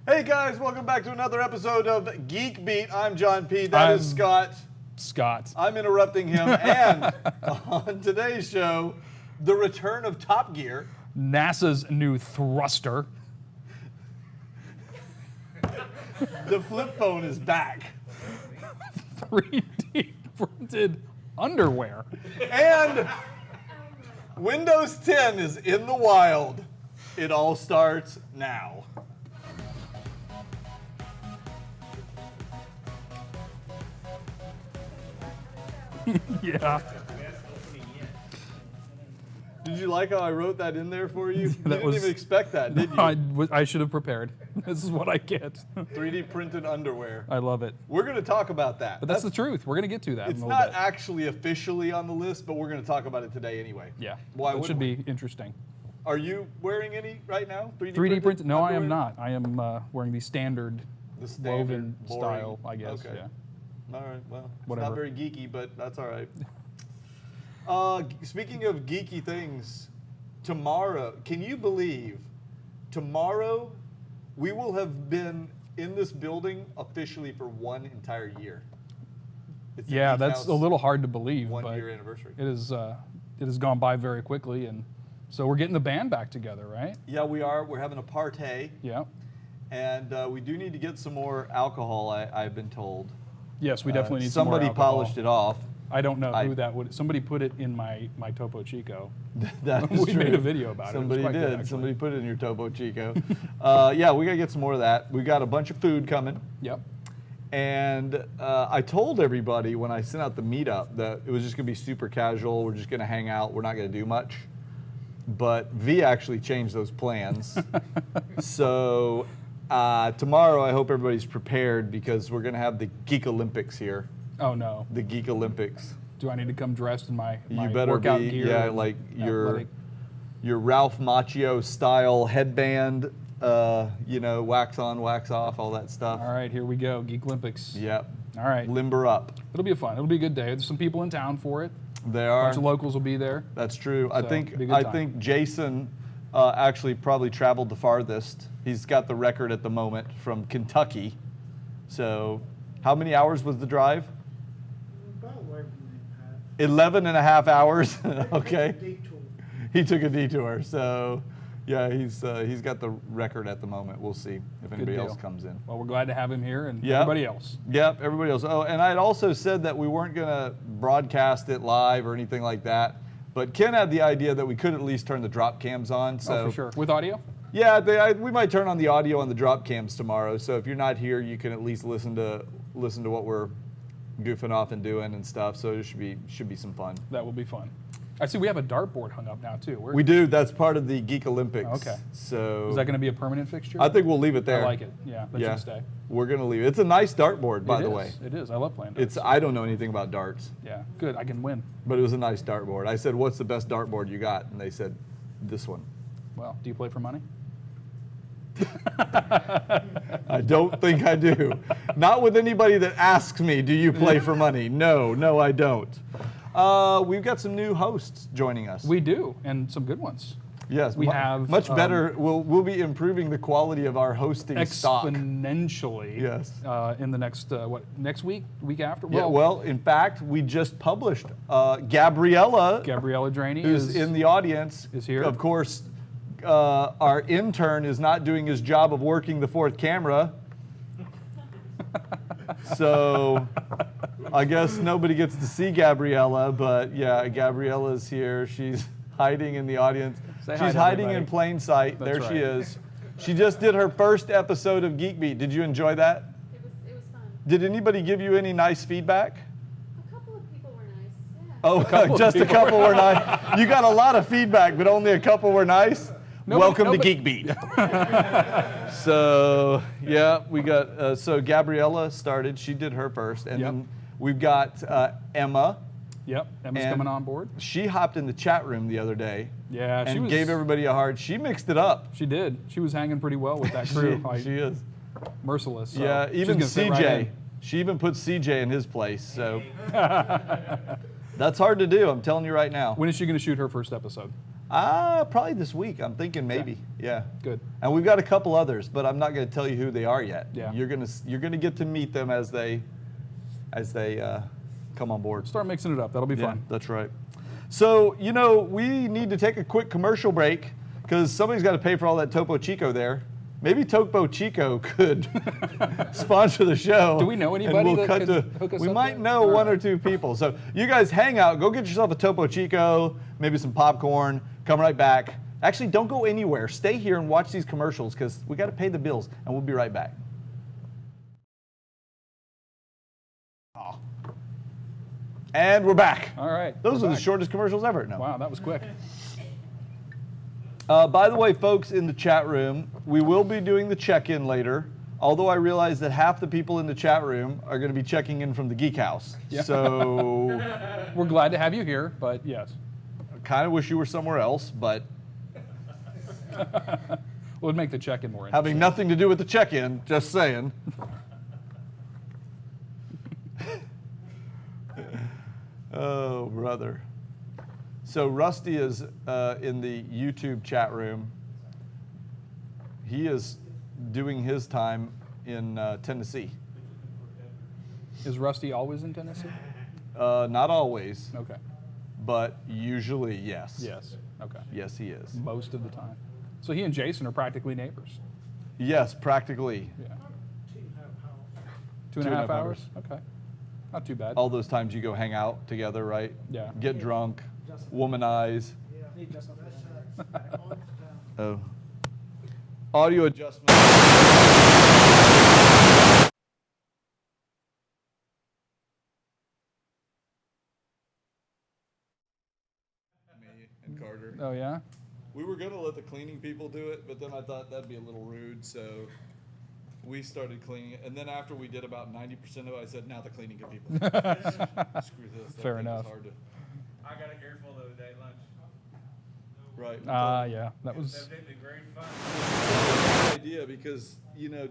Hey guys, welcome back to another episode of Geek Beat. I'm John P. That is Scott. Scott. I'm interrupting him. And on today's show, the return of Top Gear. NASA's new thruster. The flip phone is back. 3D printed underwear. And Windows 10 is in the wild. It all starts now. Yeah. Did you like how I wrote that in there for you? You That didn't was- even expect that, did you? I should have prepared. This is what I get. 3D printed underwear. I love it. We're going to talk about that. But that's the truth. We're going to get to that It's in a little not bit. actually officially on the list, but we're going to talk about it today anyway. Yeah. Why It should wouldn't be interesting. Are you wearing any right now? 3D printed? No, I am underwear? not. I am wearing the standard The standard, woven boring- style, I guess. Okay. Yeah. All right. Well, it's Whatever. not very geeky, but that's all right. Speaking of geeky things, tomorrow, can you believe tomorrow we will have been in this building officially for one entire year? It's the Yeah, Geek that's House a little hard to believe, 1 but year anniversary. it has gone by very quickly, and so we're getting the band back together, right? Yeah, we are. We're having a party, Yeah. and we do need to get some more alcohol. I've been told. Yes, we definitely need some more somebody alcohol. polished it off. I don't know who that would. Somebody put it in my Topo Chico. That is We true. made a video about Somebody it. It was quite good, did. actually. Somebody put it in your Topo Chico. Yeah, we got to get some more of that. We got a bunch of food coming. Yep. And I told everybody when I sent out the meetup that it was just going to be super casual. We're just going to hang out. We're not going to do much. But V actually changed those plans. So tomorrow I hope everybody's prepared because we're going to have the Geek Olympics here. Oh no. The Geek Olympics. Do I need to come dressed in my You better workout be, gear? yeah, and like athletic? your Ralph Macchio style headband, wax on, wax off, all that stuff. All right, here we go. Geek Olympics. Yep. All right. Limber up. It'll be fun. It'll be a good day. There's some people in town for it. They A are. bunch of locals will be there. That's true. So, it'll be a good I time. think Jason actually probably traveled the farthest. He's got the record at the moment from Kentucky. So, how many hours was the drive? About 11 11 and a half hours. Okay. Detour. He took a detour. So, yeah, he's got the record at the moment. We'll see if anybody deal. else comes in. Well, we're glad to have him here and Yep. everybody else. Yep, everybody else. Oh, and I had also said that we weren't going to broadcast it live or anything like that. But Ken had the idea that we could at least turn the drop cams on. So Oh, for sure. With audio? yeah, we might turn on the audio on the drop cams tomorrow. So if you're not here, you can at least listen to what we're goofing off and doing and stuff. So it should be some fun. That will be fun. I see we have a dartboard hung up now too. We do. That's part of the Geek Olympics. Okay. So Is that going to be a permanent fixture? I think we'll leave it there. I like it. Yeah, that should stay. We're gonna leave it. It's a nice dartboard, by It the is. way. It is. I love playing darts. I don't know anything about darts. Yeah, good. I can win. But it was a nice dartboard. I said, "What's the best dartboard you got?" And they said, "This one." Well, do you play for money? I don't think I do. Not with anybody that asks me, "Do you play for money?" No, I don't. We've got some new hosts joining us. We do, and some good ones. Yes, we have much better. We'll be improving the quality of our hosting stock. Exponentially. Yes. In the next next week, week after. Yeah, well, in fact, we just published Gabriella, Gabriella Draney who's in the audience, is here. Of course, our intern is not doing his job of working the fourth camera. So I guess nobody gets to see Gabriella, but yeah, Gabriella's here. She's hiding in the audience. Say hi She's to hiding everybody. in plain sight. That's There she right. is. She just did her first episode of Geek Beat. Did you enjoy that? It was fun. Did anybody give you any nice feedback? A couple of people were nice. Yeah. Oh, couple of just a people. couple were nice. You got a lot of feedback, but only a couple were nice. Welcome to Geek Beat. So yeah, we got so Gabriella started. She did her first, and Yep. then we've got Emma. Yep, Emma's And coming on board. She hopped in the chat room the other day Yeah, she and was. gave everybody a hard. She mixed it up. She did. She was hanging pretty well with that crew. She is. Merciless. So Yeah, she's even gonna fit right CJ. in. She even put CJ in his place. So that's hard to do. I'm telling you right now. When is she going to shoot her first episode? Probably this week. I'm thinking maybe. Yeah. Good. And we've got a couple others, but I'm not going to tell you who they are yet. Yeah. You're gonna get to meet them as they come on board. Start mixing it up. That'll be Yeah, fun. that's right. So, we need to take a quick commercial break because somebody's got to pay for all that Topo Chico there. Maybe Topo Chico could sponsor the show. Do we know and anybody we'll that could hook us We up might there? know one or two people. So you guys hang out. Go get yourself a Topo Chico, maybe some popcorn. Come right back. Actually, don't go anywhere. Stay here and watch these commercials because we got to pay the bills, and we'll be right back. Oh. And we're back. All right. Those we're are the back. shortest commercials ever. No. Wow, that was quick. By the way, folks in the chat room, we will be doing the check-in later, although I realize that half the people in the chat room are going to be checking in from the Geek House. Yeah. So We're glad to have you here, but yes. I kind of wish you were somewhere else, but Would make the check-in more interesting. having nothing to do with the check-in, just saying. Oh, brother. So Rusty is in the YouTube chat room. He is doing his time in Tennessee. Is Rusty always in Tennessee? Not always, Okay. but usually, yes. Yes. Okay. Yes, he is. Most of the time. So he and Jason are practically neighbors. Yes, practically. Yeah. 2.5 hours. 2.5 hours? Okay. Not too bad. All those times you go hang out together, right? Yeah. Get drunk, womanize. Yeah, need just that. Oh. Audio adjustment. Me and Carter. Oh, yeah? We were going to let the cleaning people do it, but then I thought that'd be a little rude, so we started cleaning it. And then after we did about 90% of it, I said, now the cleaning people. Screw this. That Fair thing is enough. hard to- I got an earful the other day at lunch. Right. Yeah. That was. Evidently very fun. Good idea because,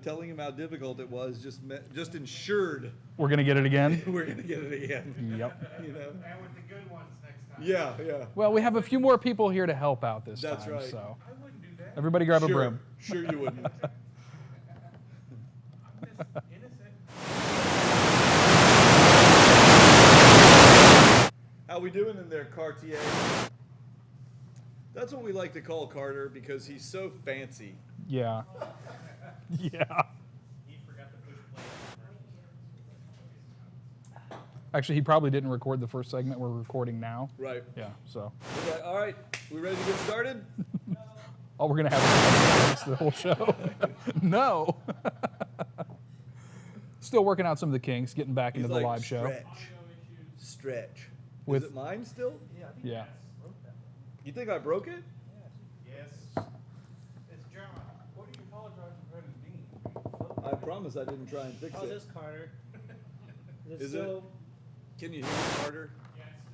telling him how difficult it was just ensured We're going to get it again? we're going to get it again. Yep. And with the good ones next time. Yeah. Well, we have a few more people here to help out this That's time. right. So I wouldn't do that. everybody grab a broom. Sure you wouldn't. I'm just innocent. How we doing in there, Cartier? That's what we like to call Carter because he's so fancy. Yeah. Yeah. He forgot to push play. Actually, he probably didn't record the first segment we're recording now. Right. Yeah. So All right, we ready to get started? all we're going to have is the whole show. No. Still working out some of the kinks, getting back into the live show. Stretch. With- Is it mine still? Yeah. You think I broke it? Yes. It's John. What do you apologize for me? I promise I didn't try and fix How's it. this, Carter? Is it? still? Can you hear me, Carter? Yeah, it's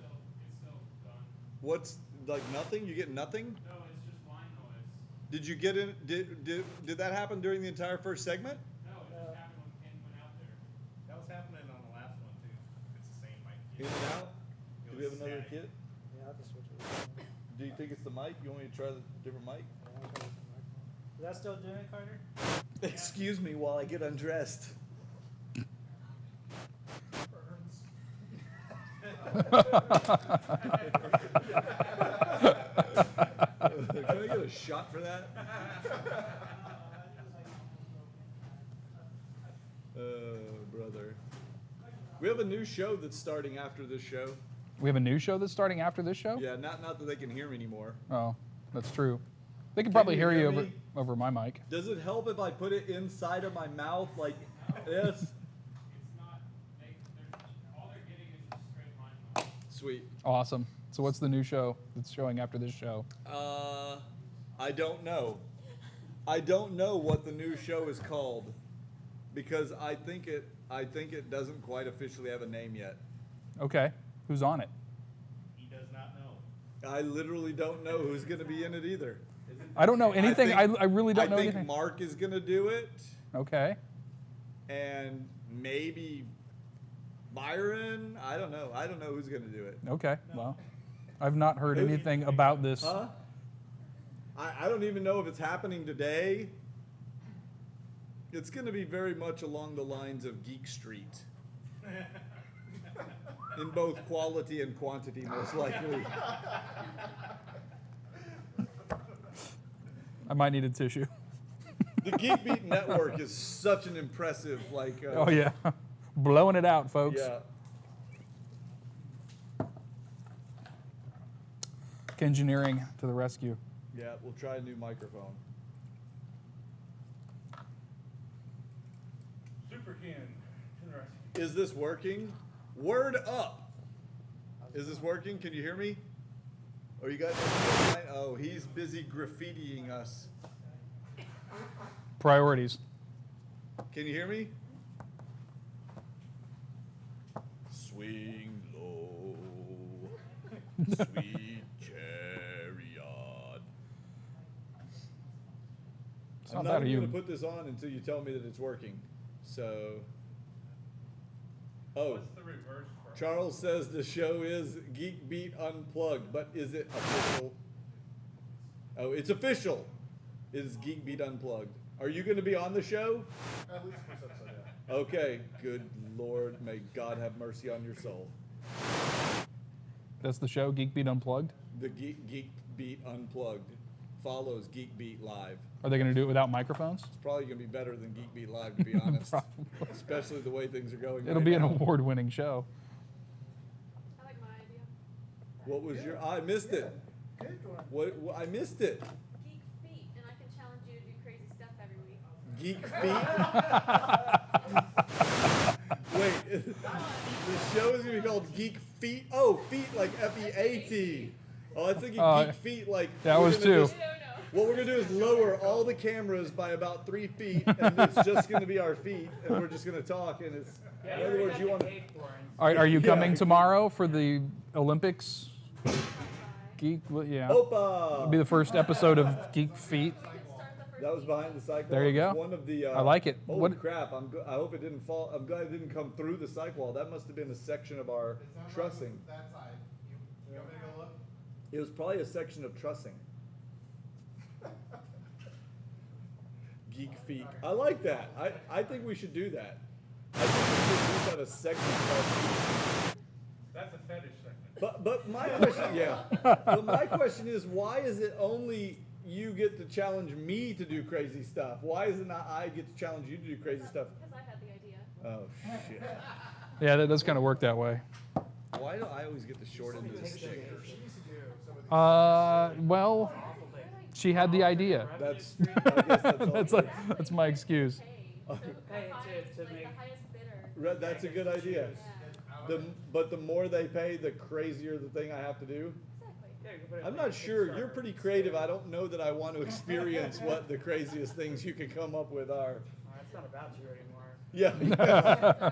still done. What's like nothing? You get nothing? No, it's just line noise. Did you get in? Did that happen during the entire first segment? No, it just happened when Ken went out there. That was happening on the last one too. It's the same mic. In and out? Do we have another static. kit? Yeah, I'll just switch it. Do you think it's the mic? You want me to try the different mic? Is that still doing it, Carter? Excuse me while I get undressed. Can I get a shot for that? Oh, brother. We have a new show that's starting after this show. We have a new show that's starting after this show? Yeah, not that they can hear me anymore. Oh, that's true. They can probably you hear you hear over, me? over my mic. Does it help if I put it inside of my mouth like this? It's not, all they're getting is just straight line noise. Sweet. Awesome. So what's the new show that's showing after this show? I don't know. I don't know what the new show is called because I think it doesn't quite officially have a name yet. Okay. Who's on it? He does not know. I literally don't know who's going to be in it either. I don't know anything. I really don't know I think anything. Mark is going to do it, Okay. and maybe Byron. I don't know. I don't know who's going to do it. Okay. Well, I've not heard anything about this. Huh? I don't even know if it's happening today. It's going to be very much along the lines of Geek Street. In both quality and quantity, most likely. I might need a tissue. The Geek Beat network is such an impressive, like. Oh yeah, blowing it out, folks. Yeah. Engineering to the rescue. Yeah, we'll try a new microphone. Super Ken to the rescue. Is this working? Word up. Is this working? Can you hear me? Or you guys? Oh, he's busy graffitiing us. Priorities. Can you hear me? Swing low, sweet chariot. It's I'm not not bad, even you. going to put this on until you tell me that it's working. So. Oh, What's the reverse for? Charles says the show is Geek Beat Unplugged, but is it official? Oh, it's official. It's Geek Beat Unplugged. Are you going to be on the show? At least first episode, yeah. Okay, good Lord, may God have mercy on your soul. That's the show, Geek Beat Unplugged. The Geek Beat Unplugged follows Geek Beat Live. Are they going to do it without microphones? It's probably going to be better than Geek Beat Live, to be honest. Probably. Especially the way things are going. It'll right be an now. award-winning show. I like my idea. What was your? I missed it. Good one. What I missed it. Geek Beat, and I can challenge you to do crazy stuff every week. Geek Feet. Wait, the show is gonna be called Geek Feet. Oh, feet like F-E-A-T. Oh, I was thinking Geek Feet like. that we're was gonna two. just- What we're gonna do is lower all the cameras by about 3 feet, and it's just gonna be our feet, and we're just gonna talk. And it's in other words, you want to. Are you Yeah. coming tomorrow for the Olympics? Geek, yeah. It'll be Opa. the first episode of Geek Feet. That was behind the cycle. There you It's go. One of the. I like it. Holy What- crap! I hope it didn't fall. I'm glad it didn't come through the cycle wall. That must have been a section of our trussing. That side. You want me to go look? It was probably a section of trussing. Geek feet. I like that. I think we should do that. I think we should at least have a section called Geek. That's a fetish segment. But my question, yeah. But my question is, why is it only you get to challenge me to do crazy stuff? Why is it not I get to challenge you to do crazy stuff? Because I had the idea. Oh shit. Yeah, that does kind of work that way. Why do I always get the short end of the stick? Well, she had the idea. That's. I guess that's all. That's my excuse. Pay. So Pay the highest, to like, make- the highest bidder. That's a good idea. Yeah, But the more they pay, the crazier the thing I have to do. exactly. Yeah, you can put it I'm like not sure. You're Kickstarter. pretty creative. I don't know that I want to experience what the craziest things you can come up with are. It's not about you anymore. Yeah.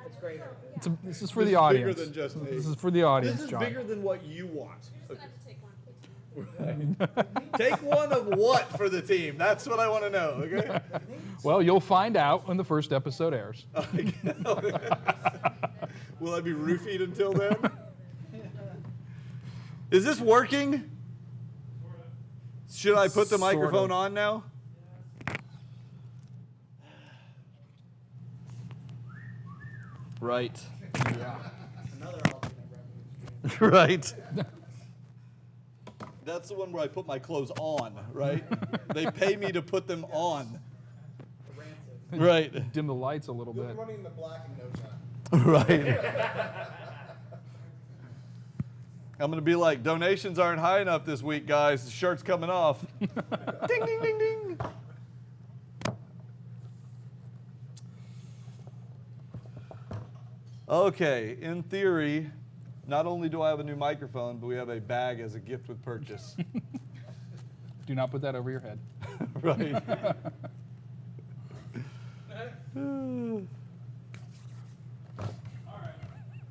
It's greater. This is for This the is audience. bigger than just me. This is for the audience, This is John. bigger than what you want. You're just going to have to take one. Take one of what for the team? That's what I want to know, okay? Well, you'll find out when the first episode airs. Will I be roofied until then? Is this working? Should I put the Sort of. microphone on now? Right. Another alternate revenue stream. Right. That's the one where I put my clothes on, right? They pay me to put them on. Rancid. Right. Dim the lights a little You'll be bit. running the black in no time. Right. I'm going to be like, donations aren't high enough this week, guys. The shirt's coming off. Ding, ding, ding, ding. Okay, in theory, not only do I have a new microphone, but we have a bag as a gift with purchase. Do not put that over your head. Right.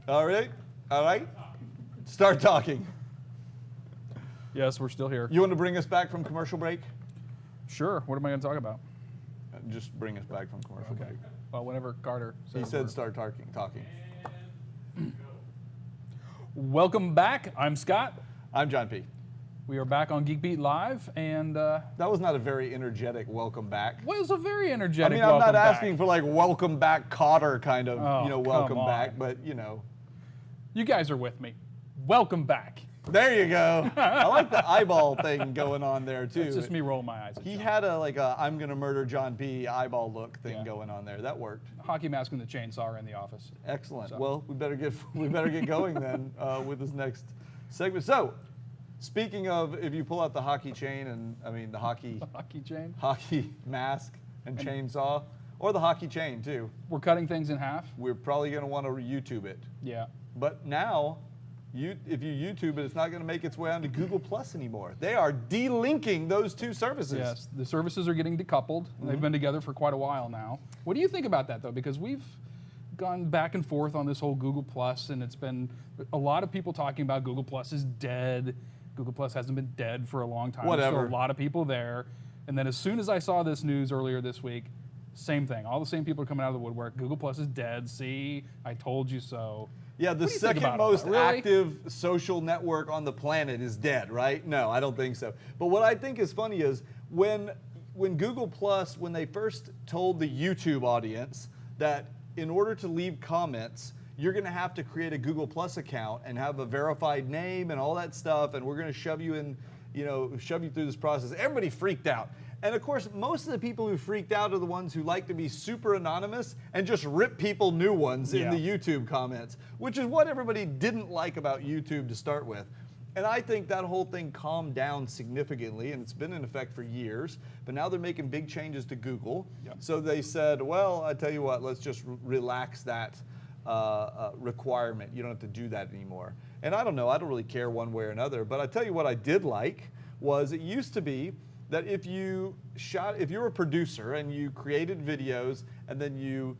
All right. All right. Start talking. Yes, we're still here. You want to bring us back from commercial break? Sure. What am I going to talk about? Just bring us back from commercial Okay. break. Well, whenever Carter says He said we're- start talking. Welcome back. I'm Scott. I'm John P. We are back on Geek Beat Live, and That was not a very energetic welcome back. was a very I energetic mean, I'm welcome not back. asking for like welcome back Cotter kind of, Oh, welcome come back, on. but You guys are with me. Welcome back. there you go. I like the eyeball thing going on there too. It's just me rolling my eyes at He John. had a I'm gonna murder John B. eyeball look thing Yeah. going on there. That worked. Hockey mask and the chainsaw are in the office. Excellent. So. Well, we better get going then with this next segment. So, speaking of, if you pull out the hockey chain and the hockey Hockey chain. mask and chainsaw, or the hockey chain too, We're cutting things in half. we're probably gonna want to YouTube it. Yeah. But now, if you YouTube it, it's not going to make its way onto Google Plus anymore. They are delinking those two services. Yes, the services are getting decoupled. They've been together for quite a while now. What do you think about that, though? Because we've gone back and forth on this whole Google Plus, and it's been a lot of people talking about Google Plus is dead. Google Plus hasn't been dead for a long time. There's Whatever. still a lot of people there. And then as soon as I saw this news earlier this week, same thing. All the same people are coming out of the woodwork. Google Plus is dead. See, I told you so. Yeah, the What do you think second about all most that? Really? active social network on the planet is dead, right? No, I don't think so. But what I think is funny is when Google Plus, when they first told the YouTube audience that in order to leave comments, you're going to have to create a Google Plus account and have a verified name and all that stuff, and we're going to shove you in, shove you through this process. Everybody freaked out. And of course, most of the people who freaked out are the ones who like to be super anonymous and just rip people new ones in Yeah. the YouTube comments, which is what everybody didn't like about YouTube to start with. And I think that whole thing calmed down significantly, and it's been in effect for years, but now they're making big changes to Google. Yep. So they said, well, I tell you what, let's just relax that requirement. You don't have to do that anymore. And I don't know, I don't really care one way or another, but I tell you what I did like was it used to be that if you're a producer and you created videos and then you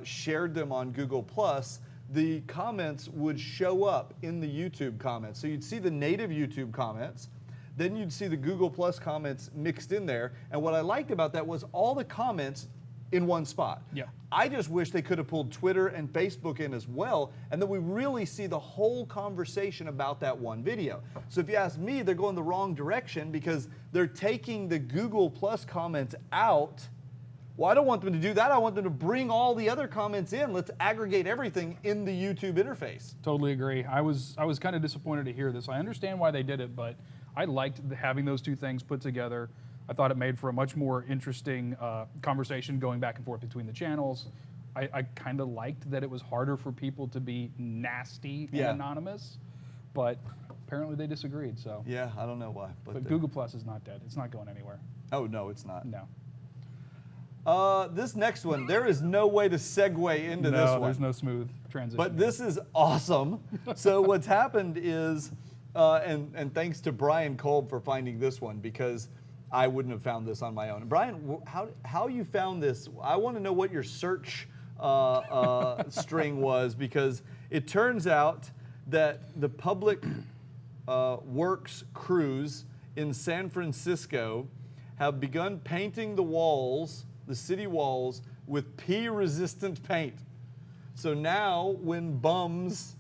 shared them on Google Plus, the comments would show up in the YouTube comments. So you'd see the native YouTube comments, then you'd see the Google Plus comments mixed in there. And what I liked about that was all the comments in one spot. Yep. I just wish they could have pulled Twitter and Facebook in as well, and then we really see the whole conversation about that one video. So if you ask me, they're going the wrong direction because they're taking the Google Plus comments out. Well, I don't want them to do that. I want them to bring all the other comments in. Let's aggregate everything in the YouTube interface. Totally agree. I was kind of disappointed to hear this. I understand why they did it, but I liked having those two things put together. I thought it made for a much more interesting conversation going back and forth between the channels. I kind of liked that it was harder for people to be nasty and Yeah. anonymous, but apparently they disagreed. So, Yeah, I don't know why. but Google Plus is not dead. It's not going anywhere. Oh, no, it's not. No. This next one, there is no way to segue into this one. There's no smooth transition. But this is awesome. So what's happened is, and thanks to Brian Kolb for finding this one because I wouldn't have found this on my own. Brian, how you found this? I want to know what your search string was because it turns out that the public works crews in San Francisco have begun painting the walls, the city walls, with pee-resistant paint. So now when bums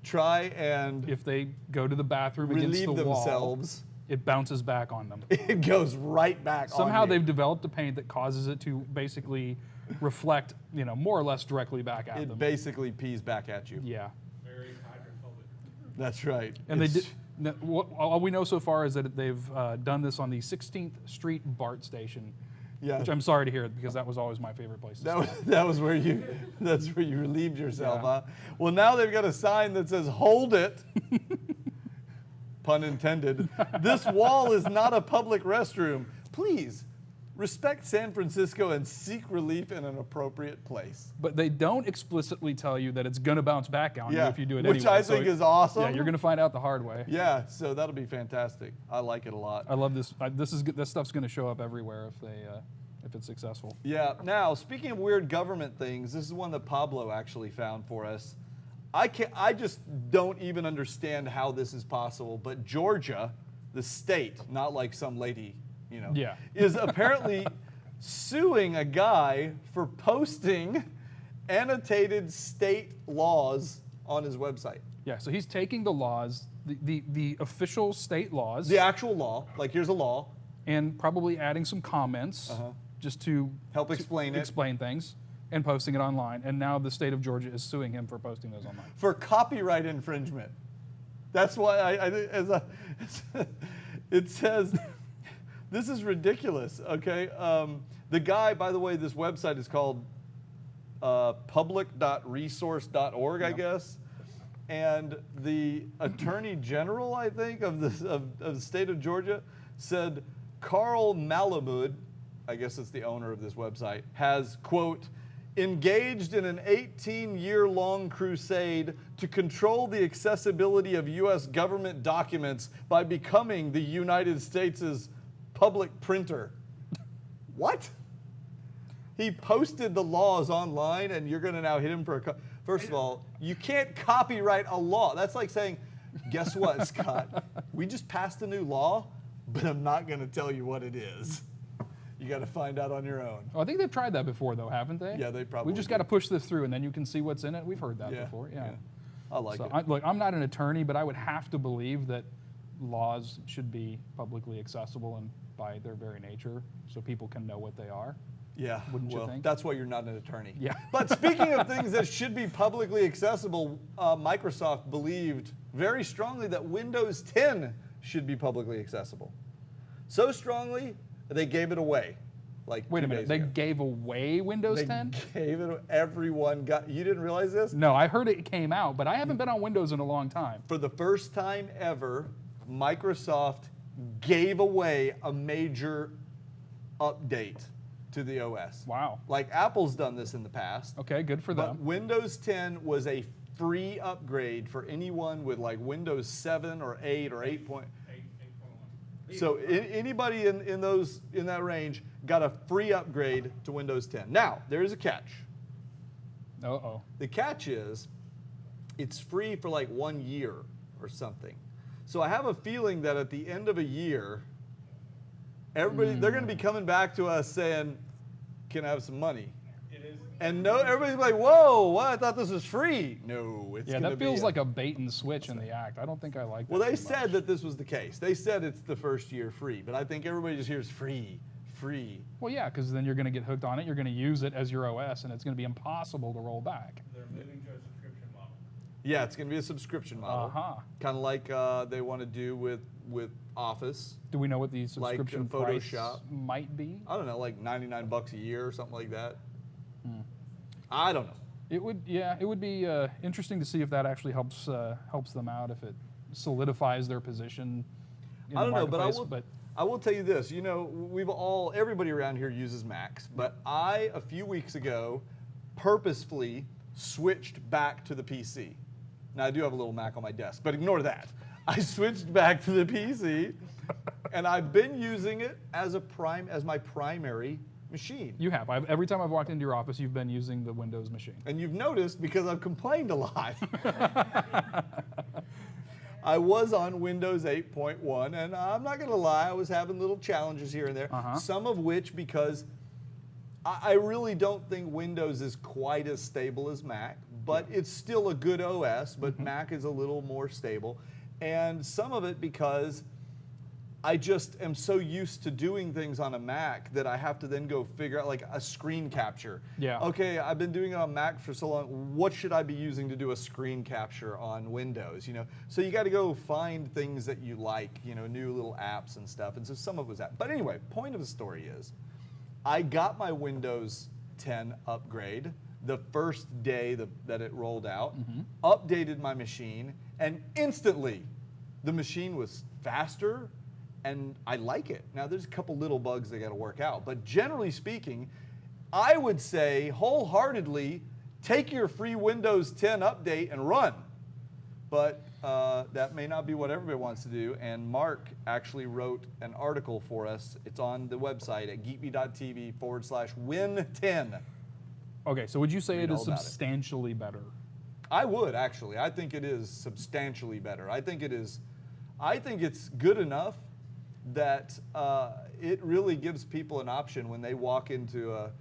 try and if they go to the bathroom against relieve the wall, themselves, it bounces back on them. it goes right back Somehow on you. they've developed a paint that causes it to basically reflect, more or less directly back at It them. basically pees back at you. Yeah. Very hydrophobic. That's right. And It's- all we know so far is that they've done this on the 16th Street BART station, Yeah. which I'm sorry to hear because that was always my favorite place to That was, stop. that was where you, that's where you relieved yourself, Yeah. huh? Well, now they've got a sign that says, hold it. Pun intended. This wall is not a public restroom. Please, respect San Francisco and seek relief in an appropriate place. But they don't explicitly tell you that it's going to bounce back on you if you do it which anyway. I think is awesome. Yeah, you're going to find out the hard way. Yeah, so that'll be fantastic. I like it a lot. I love this. This stuff's going to show up everywhere if it's successful. Yeah. Now, speaking of weird government things, this is one that Pablo actually found for us. I just don't even understand how this is possible, but Georgia, the state, not like some lady, Yeah. is apparently suing a guy for posting annotated state laws on his website. Yeah, so he's taking the laws, the official state laws, The actual law, like here's a law, and probably adding some comments just to help explain it. explain things and posting it online. And now the state of Georgia is suing him for posting those online. For copyright infringement. That's why it says, this is ridiculous, okay? The guy, by the way, this website is called public.resource.org, I guess. And the Attorney General, I think, of the state of Georgia said Carl Malamud, I guess it's the owner of this website, has, quote, engaged in an 18-year-long crusade to control the accessibility of U.S. government documents by becoming the United States' public printer. What? He posted the laws online, and you're going to now hit him for a... First of all, you can't copyright a law. That's like saying, guess what, Scott? We just passed a new law, but I'm not going to tell you what it is. You got to find out on your own. Oh, I think they've tried that before, though, haven't they? Yeah, they probably We just did. got to push this through, and then you can see what's in it. We've heard that Yeah, before. Yeah. yeah. I like So it. look, I'm not an attorney, but I would have to believe that laws should be publicly accessible and by their very nature, so people can know what they are. Yeah, Wouldn't you well, think? that's why you're not an attorney. Yeah. But speaking of things that should be publicly accessible, Microsoft believed very strongly that Windows 10 should be publicly accessible. So strongly, they gave it away. Like Wait 2 a minute, days they ago. gave away Windows They 10? gave it. Everyone got. You didn't realize this? No, I heard it came out, but I haven't been on Windows in a long time. For the first time ever, Microsoft gave away a major update to the OS. Wow. Like Apple's done this in the past. Okay, good for But them. Windows 10 was a free upgrade for anyone with like Windows 7 or 8 or 8. 8.1. So anybody in that range got a free upgrade to Windows 10. Now, there is a catch. Uh-oh. The catch is it's free for like 1 year or something. So I have a feeling that at the end of a year, everybody they're going to be coming back to us saying, "Can I have some money?" It is. And no, everybody's like, "Whoa, what? I thought this was free." No, it's Yeah, gonna that be feels like a bait and switch in the act. I don't think I like that. Well, they too said much. that this was the case. They said it's the first year free, but I think everybody just hears free, free. Well, yeah, because then you're going to get hooked on it. You're going to use it as your OS, and it's going to be impossible to roll back. They're moving to a subscription model. Yeah, it's going to be a subscription model, Uh-huh. kind of like they want to do with Office. Do we know what the Like subscription price Photoshop. might be? I don't know, like $99 a year or something like that. I don't know. It would, yeah, it would be interesting to see if that actually helps them out, if it solidifies their position in I the don't know, but marketplace. I will tell you this. You know, everybody around here uses Macs, but I, a few weeks ago, purposefully switched back to the PC. Now, I do have a little Mac on my desk, but ignore that. I switched back to the PC, and I've been using it as my primary machine. You have. Every time I've walked into your office, you've been using the Windows machine. And you've noticed because I've complained a lot. I was on Windows 8.1, and I'm not going to lie, I was having little challenges here and there, some of which because I really don't think Windows is quite as stable as Mac, but it's still a good OS, but Mac is a little more stable. And some of it because I just am so used to doing things on a Mac that I have to then go figure out, like a screen capture. Yeah. Okay, I've been doing it on Mac for so long. What should I be using to do a screen capture on Windows? You know, so you got to go find things that you like. You know, new little apps and stuff. And so some of it was that. But anyway, point of the story is, I got my Windows 10 upgrade the first day that it rolled out. Updated my machine, and instantly, the machine was faster. And I like it. Now, there's a couple little bugs they got to work out. But generally speaking, I would say wholeheartedly, take your free Windows 10 update and run. But that may not be what everybody wants to do. And Mark actually wrote an article for us. It's on the website at geekbeat.tv/win10. Okay, so would you say Read it is all about it. substantially better? I would, actually. I think it is substantially better. I think it's good enough that it really gives people an option when they walk into a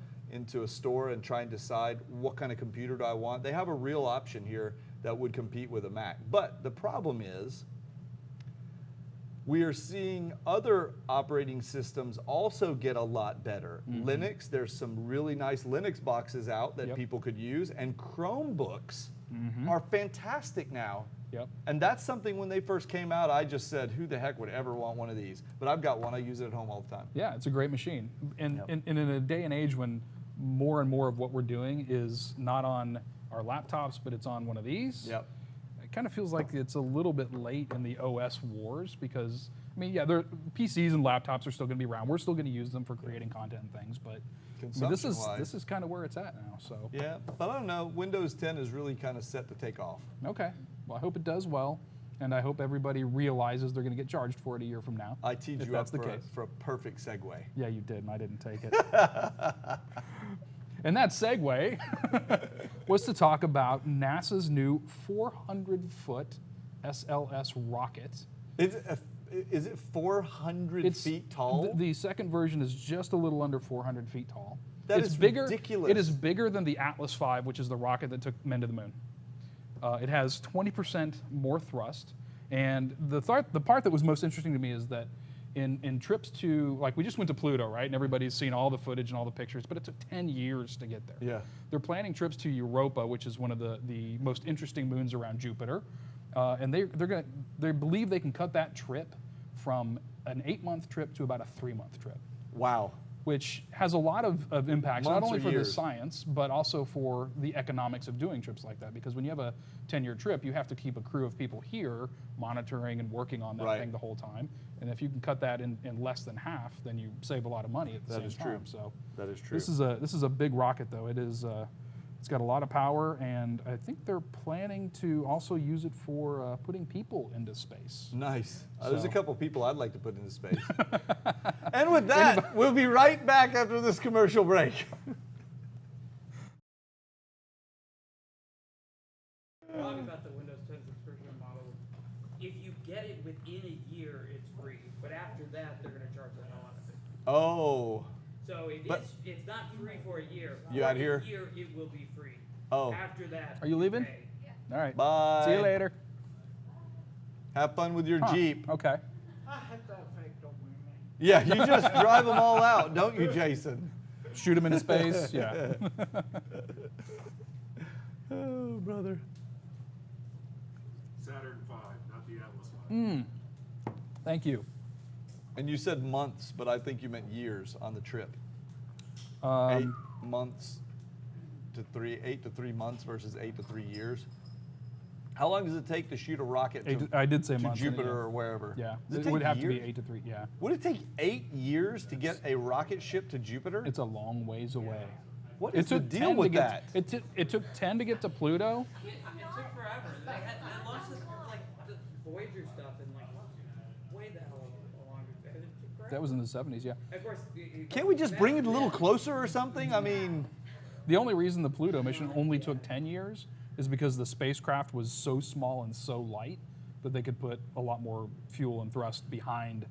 store and try and decide what kind of computer do I want. They have a real option here that would compete with a Mac. But the problem is, we are seeing other operating systems also get a lot better. Linux, there's some really nice Linux boxes out that people could use, and Chromebooks are fantastic now. Yep. And that's something when they first came out, I just said, who the heck would ever want one of these? But I've got one, I use it at home all the time. Yeah, it's a great machine. And, Yep. and in a day and age when more and more of what we're doing is not on our laptops, but it's on one of these. Yep. It kind of feels like it's a little bit late in the OS wars because, I mean, yeah, PCs and laptops are still going to be around. We're still going to use them for creating content and things, but I mean, Consumption-wise. this is kind of where it's at now. So Yeah, but I don't know, Windows 10 is really kind of set to take off. okay, well, I hope it does well, and I hope everybody realizes they're going to get charged for it a year from now. I teed if you up that's the case. for a perfect segue. Yeah, you did, and I didn't take it. And that segue was to talk about NASA's new 400-foot SLS rocket. Is it 400 feet tall? The second version is just a little under 400 feet tall. That It's is bigger, ridiculous. It is bigger than the Atlas V, which is the rocket that took men to the moon. It has 20% more thrust. And the part that was most interesting to me is that in trips to, like, we just went to Pluto, right? And everybody's seen all the footage and all the pictures, but it took 10 years to get there. Yeah. They're planning trips to Europa, which is one of the most interesting moons around Jupiter. And they believe they can cut that trip from an 8-month trip to about a 3-month trip, Wow. which has a lot of impacts, not Months only or for the years? science, but also for the economics of doing trips like that. Because when you have a 10-year trip, you have to keep a crew of people here monitoring and working on that Right. thing the whole time. And if you can cut that in less than half, then you save a lot of money at the That same is true. time. So That is true. this is a big rocket, though. It is. It's got a lot of power, and I think they're planning to also use it for putting people into space. Nice. There's a So- couple people I'd like to put into space. And with that, we'll be right back after this commercial break. Talking about the Windows 10 subscription model, if you get it within a year, it's free. But after that, they're going to charge the hell out of it. Oh. So But- it's not free for a year. You For out here? A year, it will be free. Oh. After that, Are you leaving? pay. All right. Bye. See you later. Have fun with your Huh, Jeep. Okay. I had that fake, don't blame me. Yeah, you just drive them all out, don't you, Jason? Shoot him into space. Yeah. Oh, brother. Saturn V, not the Atlas V. Thank you. And you said months, but I think you meant years on the trip. 8 Um, months to 8 to 3 months versus 8 to 3 years. How long does it take to shoot a rocket I did say to months. Jupiter or wherever? Yeah. Does It would take have to be years? 8 to 3. Yeah. Would it take 8 years to get a rocket ship to Jupiter? It's a long ways away. What It is the took deal 10 to with get. that? It took 10 to get to Pluto. It took forever. They launched this like the Voyager stuff and like way the hell longer. It took forever. That was in the 70s. Yeah. Of course. Can't we just bring it a little closer or something? I mean, The only reason the Pluto mission only took 10 years is because the spacecraft was so small and so light that they could put a lot more fuel and thrust behind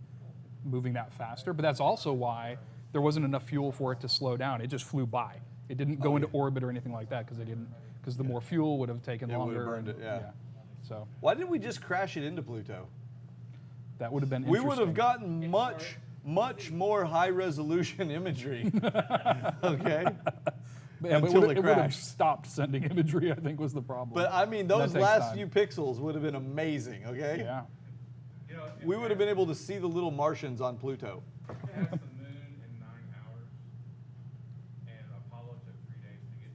moving that faster. But that's also why there wasn't enough fuel for it to slow down. It just flew by. It didn't go into orbit or anything like that because the more fuel would have taken It would have longer. burned it, yeah. So why didn't we just crash it into Pluto? that would have been We interesting. would have gotten much more high resolution imagery. Okay? Yeah, but until it it would have crashed. stopped sending imagery, I think, was the problem. But I mean, That those takes last time. few pixels would have been amazing, okay? Yeah. You know, We would have been able to see the little Martians on Pluto. it passed the moon in 9 hours, and Apollo took 3 days to get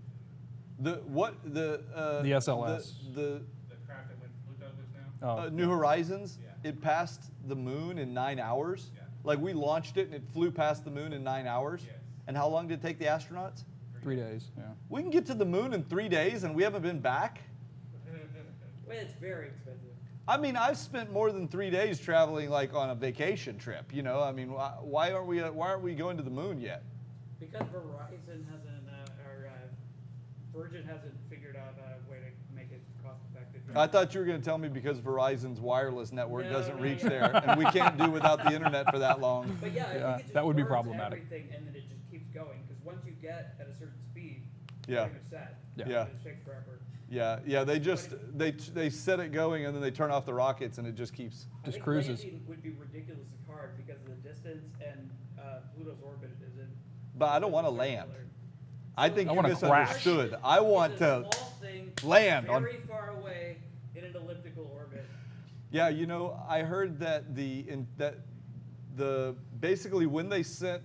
to the moon. The SLS. The craft that went to Pluto just now. Oh, New Horizons, Yeah. it passed the moon in 9 hours. Yeah. Like we launched it and it flew past the moon in 9 hours. Yes. And how long did it take the astronauts? 3 days. Yeah. We can get to the moon in 3 days and we haven't been back. Well, it's very expensive. I mean, I've spent more than 3 days traveling like on a vacation trip. You know, I mean, why aren't we going to the moon yet? Because Verizon hasn't, or Virgin hasn't figured out a way to make it cost effective. I thought you were going to tell me because Verizon's wireless network No, doesn't no, reach no. there, and we can't do without the internet for that long. But yeah, I Yeah, think it just that would be burns problematic. Everything, and then it just keeps going. Because once you get at a certain speed, Yeah. During a set. Yeah. Yeah. It takes forever. Yeah. They just they set it going and then they turn off the rockets and it just keeps. I Just think cruises. landing would be ridiculously hard because of the distance and Pluto's orbit isn't. But I don't want to land. I think I you wanna crash. misunderstood. I want It's to a small thing, land on. very far away in an elliptical orbit. Yeah, you know, I heard that the basically when they sent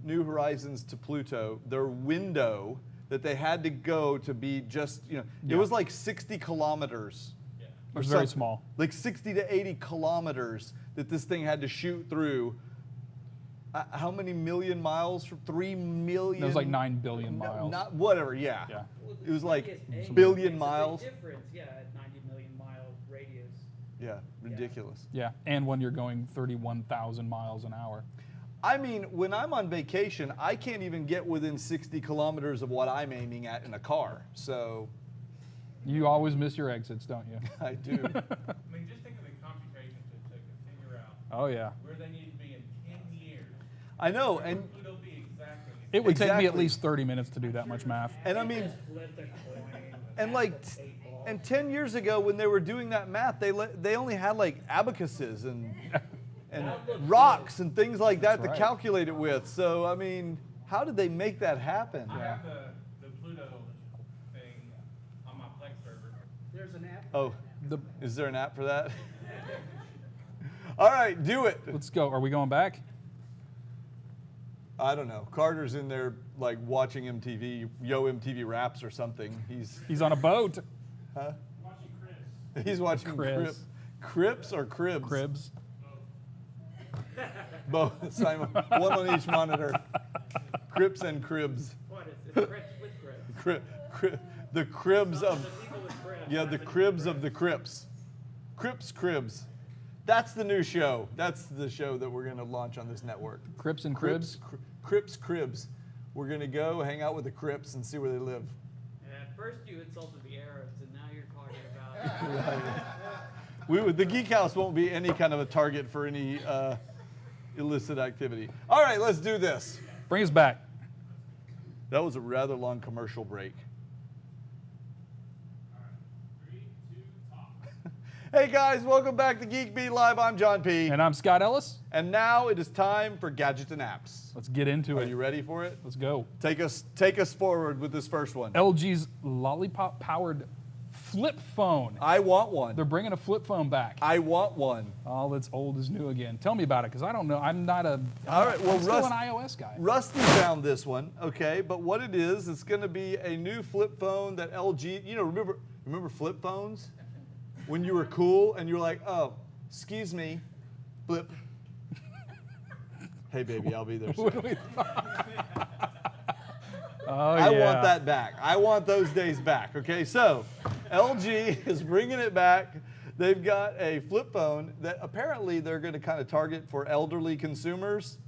New Horizons to Pluto, their window that they had to go to be just, it Yeah. was like 60 kilometers. It was very something. small. Like 60 to 80 kilometers that this thing had to shoot through. How many million miles? 3 million? It was like 9 billion No, miles. Not whatever, yeah. Yeah. Well, It was like the thing is, billion makes a big miles. difference, yeah, at 90 million mile radius. Yeah, ridiculous. Yeah, and when you're going 31,000 miles an hour. I mean, when I'm on vacation, I can't even get within 60 kilometers of what I'm aiming at in a car. So You always miss your exits, don't you? I do. I mean, just think of the computations it took to figure out Oh, yeah. where they need to be in 10 years. I know, Where and would Pluto be exactly? It would take me at Exactly. least 30 minutes to do that much math. I mean, Just flip the coin. and like, eight ball. and 10 years ago when they were doing that math, they only had like abacuses and rocks and things like that That's to right. calculate it with. So I mean, how did they make that happen? I have the Pluto thing on my Plex server. There's an app. Oh, is there an app for that? All right, do it. Let's go. Are we going back? I don't know. Carter's in there like watching MTV, MTV Raps or something. He's on a boat. Huh? Watching Chris. He's watching Chris. Crips or Cribs? Cribs. Both, Simon. One on each monitor. Crips and Cribs. What is it? Crips with Crips. The cribs The of, people with Crips. yeah, the cribs of the Crips. Crips, Cribs. That's the new show. That's the show that we're going to launch on this network. Crips and Cribs. Crips, Cribs. We're going to go hang out with the Crips and see where they live. And at first you insulted the Arabs, and now you're talking about. The Geek House won't be any kind of a target for any illicit activity. All right, let's do this. Bring us back. That was a rather long commercial break. All right. 3, 2, talk. Hey guys, welcome back to Geek Beat Live. I'm John P. And I'm Scott Ellis. And now it is time for gadgets and apps. Let's get into Are it. you ready for it? Let's go. Take us forward with this first one. LG's lollipop-powered flip phone. I want one. They're bringing a flip phone back. I want one. All that's old is new again. Tell me about it, because I don't know. I'm not a. All right, well, I'm still Rust- an iOS guy. Rusty found this one, okay? But what it is, it's going to be a new flip phone that LG. Remember flip phones? When you were cool and you were like, oh, excuse me, flip. Hey baby, I'll be there soon. Oh, I yeah. want that back. I want those days back. Okay, so LG is bringing it back. They've got a flip phone that apparently they're going to kind of target for elderly consumers.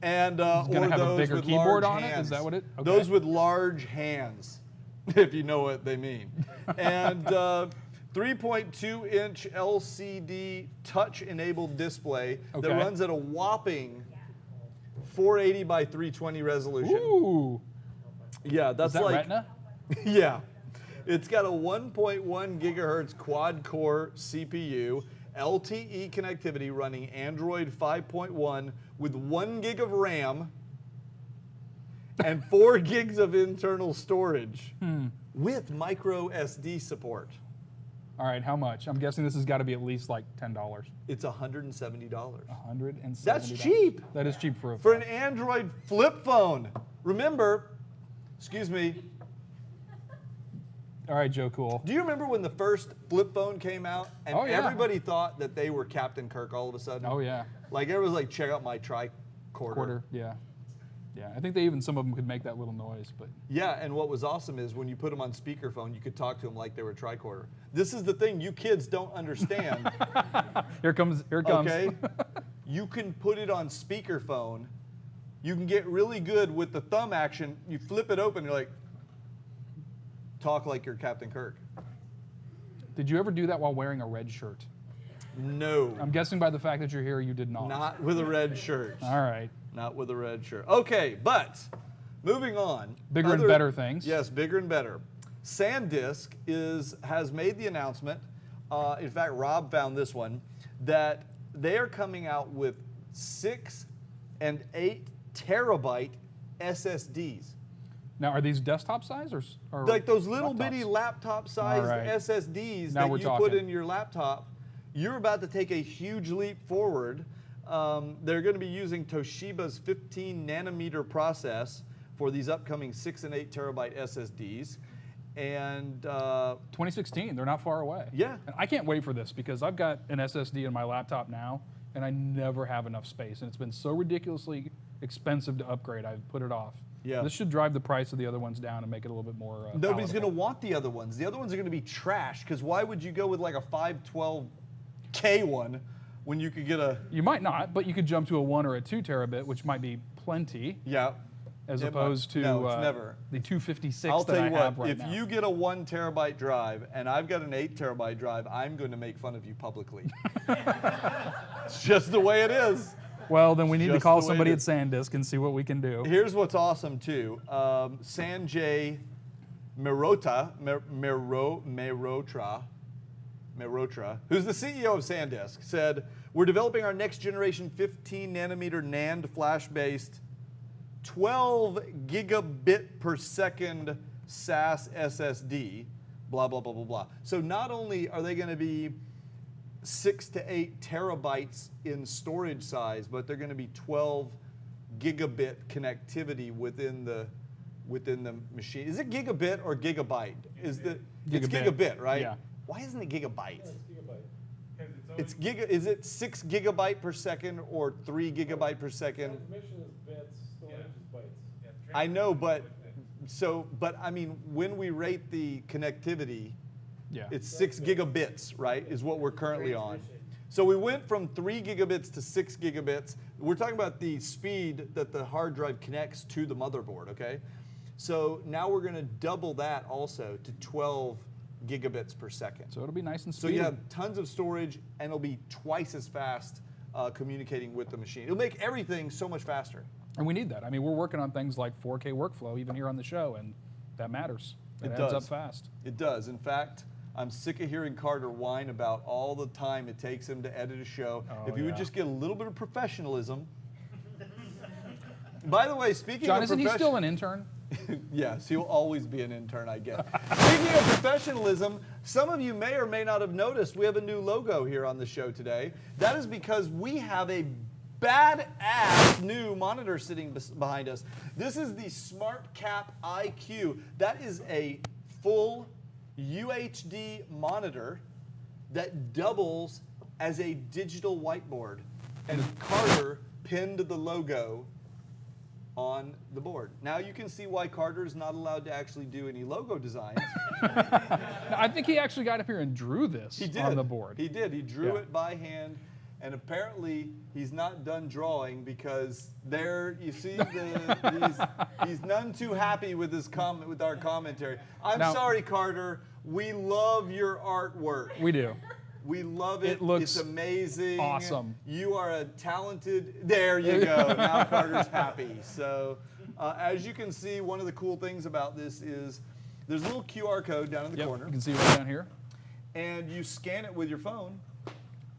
And It's gonna or have a those bigger with keyboard large on it? Is hands. that what it- okay. Those with large hands, if you know what they mean. And 3.2-inch LCD touch-enabled display that Okay. runs at a whopping 480 by 320 resolution. Ooh. Yeah, Is that's that like Retina? yeah. It's got a 1.1 gigahertz quad-core CPU, LTE connectivity running Android 5.1 with 1 gig of RAM and 4 gigs of internal storage with micro SD support. All right, how much? I'm guessing this has got to be at least like $10. It's $170. $170. That's cheap. That is cheap for a For phone. an Android flip phone. Remember, excuse me, All right, Joe Cool. do you remember when the first flip phone came out and Oh, yeah. everybody thought that they were Captain Kirk all of a sudden? Oh, yeah. Like everyone's like, check out my tricorder. Quarter, yeah. Yeah, I think some of them could make that little noise, but Yeah, and what was awesome is when you put them on speakerphone, you could talk to them like they were tricorder. This is the thing you kids don't understand. here it comes. Okay, you can put it on speakerphone. You can get really good with the thumb action. You flip it open, you're like, talk like you're Captain Kirk. Did you ever do that while wearing a red shirt? No, I'm guessing by the fact that you're here, you did not. not with a red shirt. All right. Not with a red shirt. Okay, but Moving on. Bigger and better things. Yes, bigger and better. SanDisk has made the announcement. In fact, Rob found this one, that they are coming out with 6 and 8 terabyte SSDs. Now, are these desktop size or Like those little laptops? bitty laptop-sized All right. SSDs Now that we're you talking. put in your laptop. You're about to take a huge leap forward. They're going to be using Toshiba's 15 nanometer process for these upcoming 6 and 8 terabyte SSDs. And 2016, they're not far away. Yeah. And I can't wait for this because I've got an SSD in my laptop now, and I never have enough space. And it's been so ridiculously expensive to upgrade, I've put it off. Yeah. This should drive the price of the other ones down and make it a little bit more nobody's going to palatable. want the other ones. The other ones are going to be trash, because why would you go with like a 512K one when you could get a... You might not, but you could jump to a 1 or a 2 terabit, which might be plenty, Yeah. as It might- opposed to no, it's never. the 256 I'll that tell I you have what, right if now. you get a 1 terabyte drive and I've got an 8 terabyte drive, I'm going to make fun of you publicly. It's just the way it is. Well, then we need to Just call the way somebody it at is. SanDisk and see what we can do. Here's what's awesome too. Sanjay Mehrotra, who's the CEO of SanDisk, said, "We're developing our next generation 15 nanometer NAND flash-based 12 gigabit per second SAS SSD, blah, blah, blah, blah, blah." So not only are they going to be 6 to 8 terabytes in storage size, but they're going to be 12 gigabit connectivity within the machine. Is it gigabit or gigabyte? It's gigabit, right? Yeah. Why isn't it gigabyte? Because It's is it 6 gigabyte per second or 3 gigabyte per second? Transmission is bits, storage is bytes. I know, but I mean, when we rate the connectivity, Yeah. it's 6 gigabits, right, is what we're currently on. So we went from 3 gigabits to 6 gigabits. We're talking about the speed that the hard drive connects to the motherboard, okay? So now we're going to double that also to 12 gigabits per second. So it'll be nice and So speedy. you have tons of storage, and it'll be twice as fast communicating with the machine. It'll make everything so much faster. And we need that. I mean, we're working on things like 4K workflow even here on the show, and that matters. It adds up does. fast. It does. In fact, I'm sick of hearing Carter whine about all the time it takes him to edit a show. Oh, If you would yeah. just get a little bit of professionalism. By the way, speaking John, of isn't he still an intern? Yes, he'll always be an intern, I guess. Speaking of professionalism, some of you may or may not have noticed we have a new logo here on the show today. That is because we have a badass new monitor sitting behind us. This is the SmartCap IQ. That is a full UHD monitor that doubles as a digital whiteboard. And Carter pinned the logo on the board. Now you can see why Carter is not allowed to actually do any logo designs. I think he actually got up here and drew this He did. on the board. He did. He drew Yeah. it by hand, and apparently he's not done drawing because there you see he's none too happy with his with our commentary. I'm Now- sorry, Carter. We love your artwork. We do. We love it. It looks it's amazing. awesome. You are a talented. There you go. Now Carter's happy. So, as you can see, one of the cool things about this is there's a little QR code down in the Yep, corner, you can see right down here. and you scan it with your phone.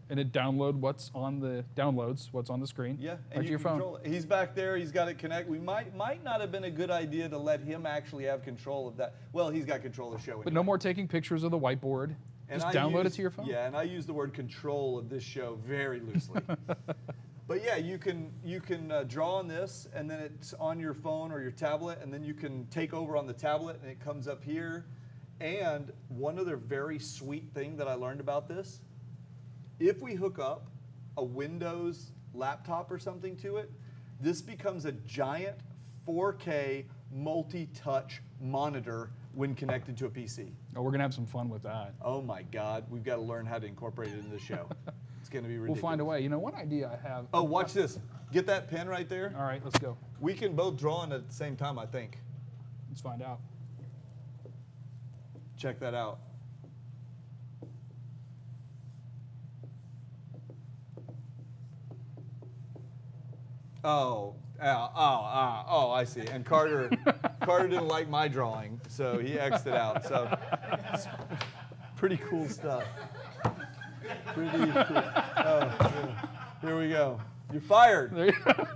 And it downloads what's on the screen. Yeah, right and to you your can phone. control it. He's back there. He's got it connect. We might not have been a good idea to let him actually have control of that. Well, he's got control of the show. But no more taking pictures of the whiteboard. And Just I download it use- to your phone. Yeah, and I use the word control of this show very loosely. But yeah, you can draw on this, and then it's on your phone or your tablet, and then you can take over on the tablet, and it comes up here. And one other very sweet thing that I learned about this, if we hook up a Windows laptop or something to it, this becomes a giant 4K multi-touch monitor when connected to a PC. Oh, we're gonna have some fun with that. Oh my God, we've got to learn how to incorporate it into the show. It's going to be We'll ridiculous. find a way. You know, one idea I have. Oh, watch this. Get that pen right there. All right, let's go. We can both draw on it at the same time, I think. Let's find out. Check that out. Oh, I see. And Carter didn't like my drawing, so he X'd it out. So it's pretty cool stuff. Pretty cool. Oh, yeah. Here we go. You're fired. There you go.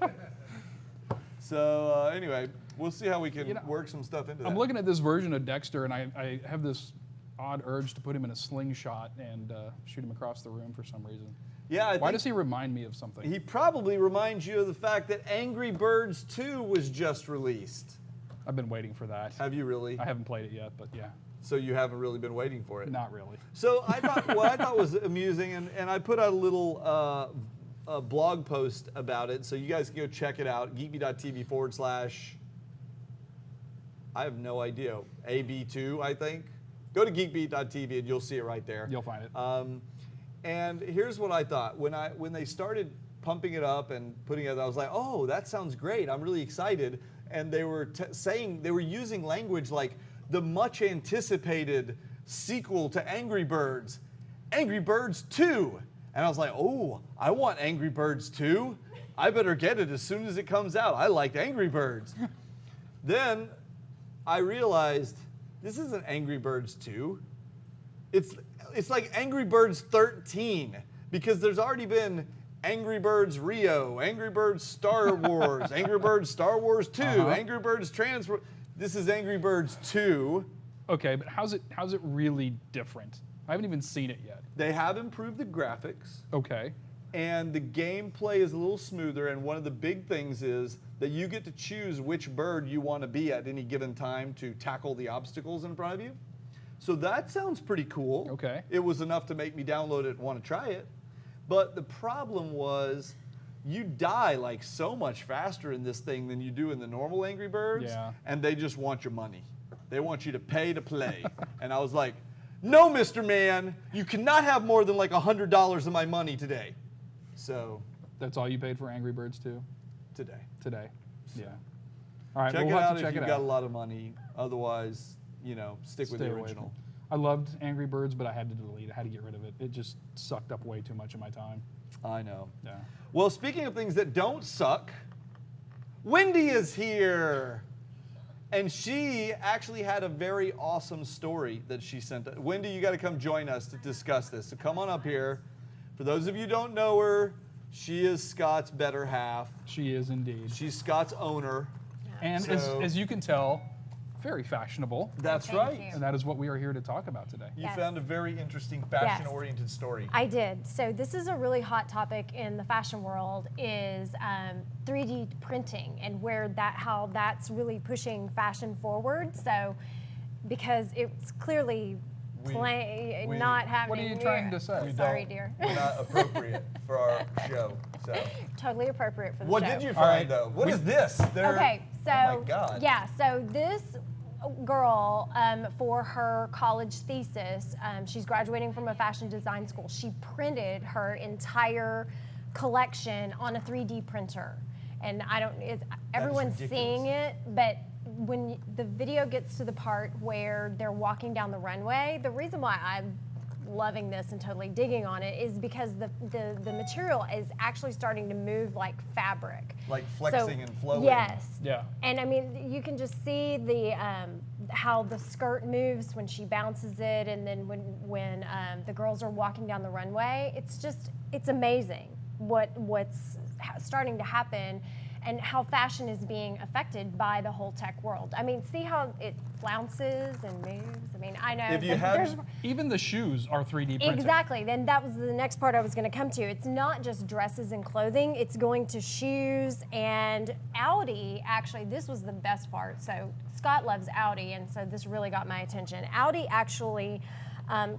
So anyway, we'll see how we can work some stuff into that. I'm looking at this version of Dexter, and I have this odd urge to put him in a slingshot and shoot him across the room for some reason. Yeah. Why does he remind me of something? He probably reminds you of the fact that Angry Birds 2 was just released. I've been waiting for that. Have you really? I haven't played it yet, but yeah, So you haven't really been waiting for it? not really. So I thought what I thought was amusing, and I put out a little blog post about it, so you guys can go check it out, geekbeat.tv / I have no idea, AB2, I think. Go to geekbeat.tv and you'll see it right there. You'll find it. And here's what I thought. When they started pumping it up and putting it, I was like, oh, that sounds great. I'm really excited. And they were saying, they were using language like the much anticipated sequel to Angry Birds, Angry Birds 2. And I was like, oh, I want Angry Birds 2. I better get it as soon as it comes out. I liked Angry Birds. Then I realized this isn't Angry Birds 2. It's like Angry Birds 13, because there's already been Angry Birds Rio, Angry Birds Star Wars, Angry Birds Star Wars 2, Angry Birds Transfer. This is Angry Birds 2. Okay, but how's it really different? I haven't even seen it yet. They have improved the graphics, Okay. and the gameplay is a little smoother, and one of the big things is that you get to choose which bird you want to be at any given time to tackle the obstacles in front of you. So that sounds pretty cool. Okay. It was enough to make me download it and want to try it. But the problem was you die like so much faster in this thing than you do in the normal Angry Birds. Yeah. And they just want your money. They want you to pay to play. And I was like, no, Mr. Man, you cannot have more than like $100 of my money today. So That's all you paid for Angry Birds 2 today. today? Yeah. All right, Check we'll it have out to if check you've it got out. a lot of money. Otherwise, stick with Stay the away original. from it. I loved Angry Birds, but I had to delete it. I had to get rid of it. It just sucked up way too much of my time. I know. Yeah. Well, speaking of things that don't suck, Wendy is here. And she actually had a very awesome story that she sent. Wendy, you got to come join us to discuss this. So come on up here. For those of you who don't know her, she is Scott's better half. She is indeed. She's Scott's owner. And So- as you can tell, very fashionable. That's Thank right. you. And that is what we are here to talk about today. You Yes. found a very interesting fashion-oriented story. I did. So this is a really hot topic in the fashion world, is 3D printing, and how that's really pushing fashion forward. So because it's clearly We- not happening. What are you trying to say? We Sorry, don't- dear. We're not appropriate for our show. So, Totally appropriate for the what show. did you All find right. though? What is this? Okay, so oh my God. yeah, so this girl, for her college thesis, she's graduating from a fashion design school. She printed her entire collection on a 3D printer, and everyone's ridiculous. seeing it, but when the video gets to the part where they're walking down the runway, the reason why I'm loving this and totally digging on it is because the material is actually starting to move like fabric. Like flexing and flowing. Yes. Yeah. And I mean, you can just see the how the skirt moves when she bounces it, and then when the girls are walking down the runway. It's amazing what's starting to happen, and how fashion is being affected by the whole tech world. I mean, see how it flounces and moves. I mean, I know. If you but had- there's- Even the shoes are 3D printed. Exactly. Then that was the next part I was going to come to. It's not just dresses and clothing. It's going to shoes, and Audi. Actually, this was the best part. So Scott loves Audi, and so this really got my attention. Audi actually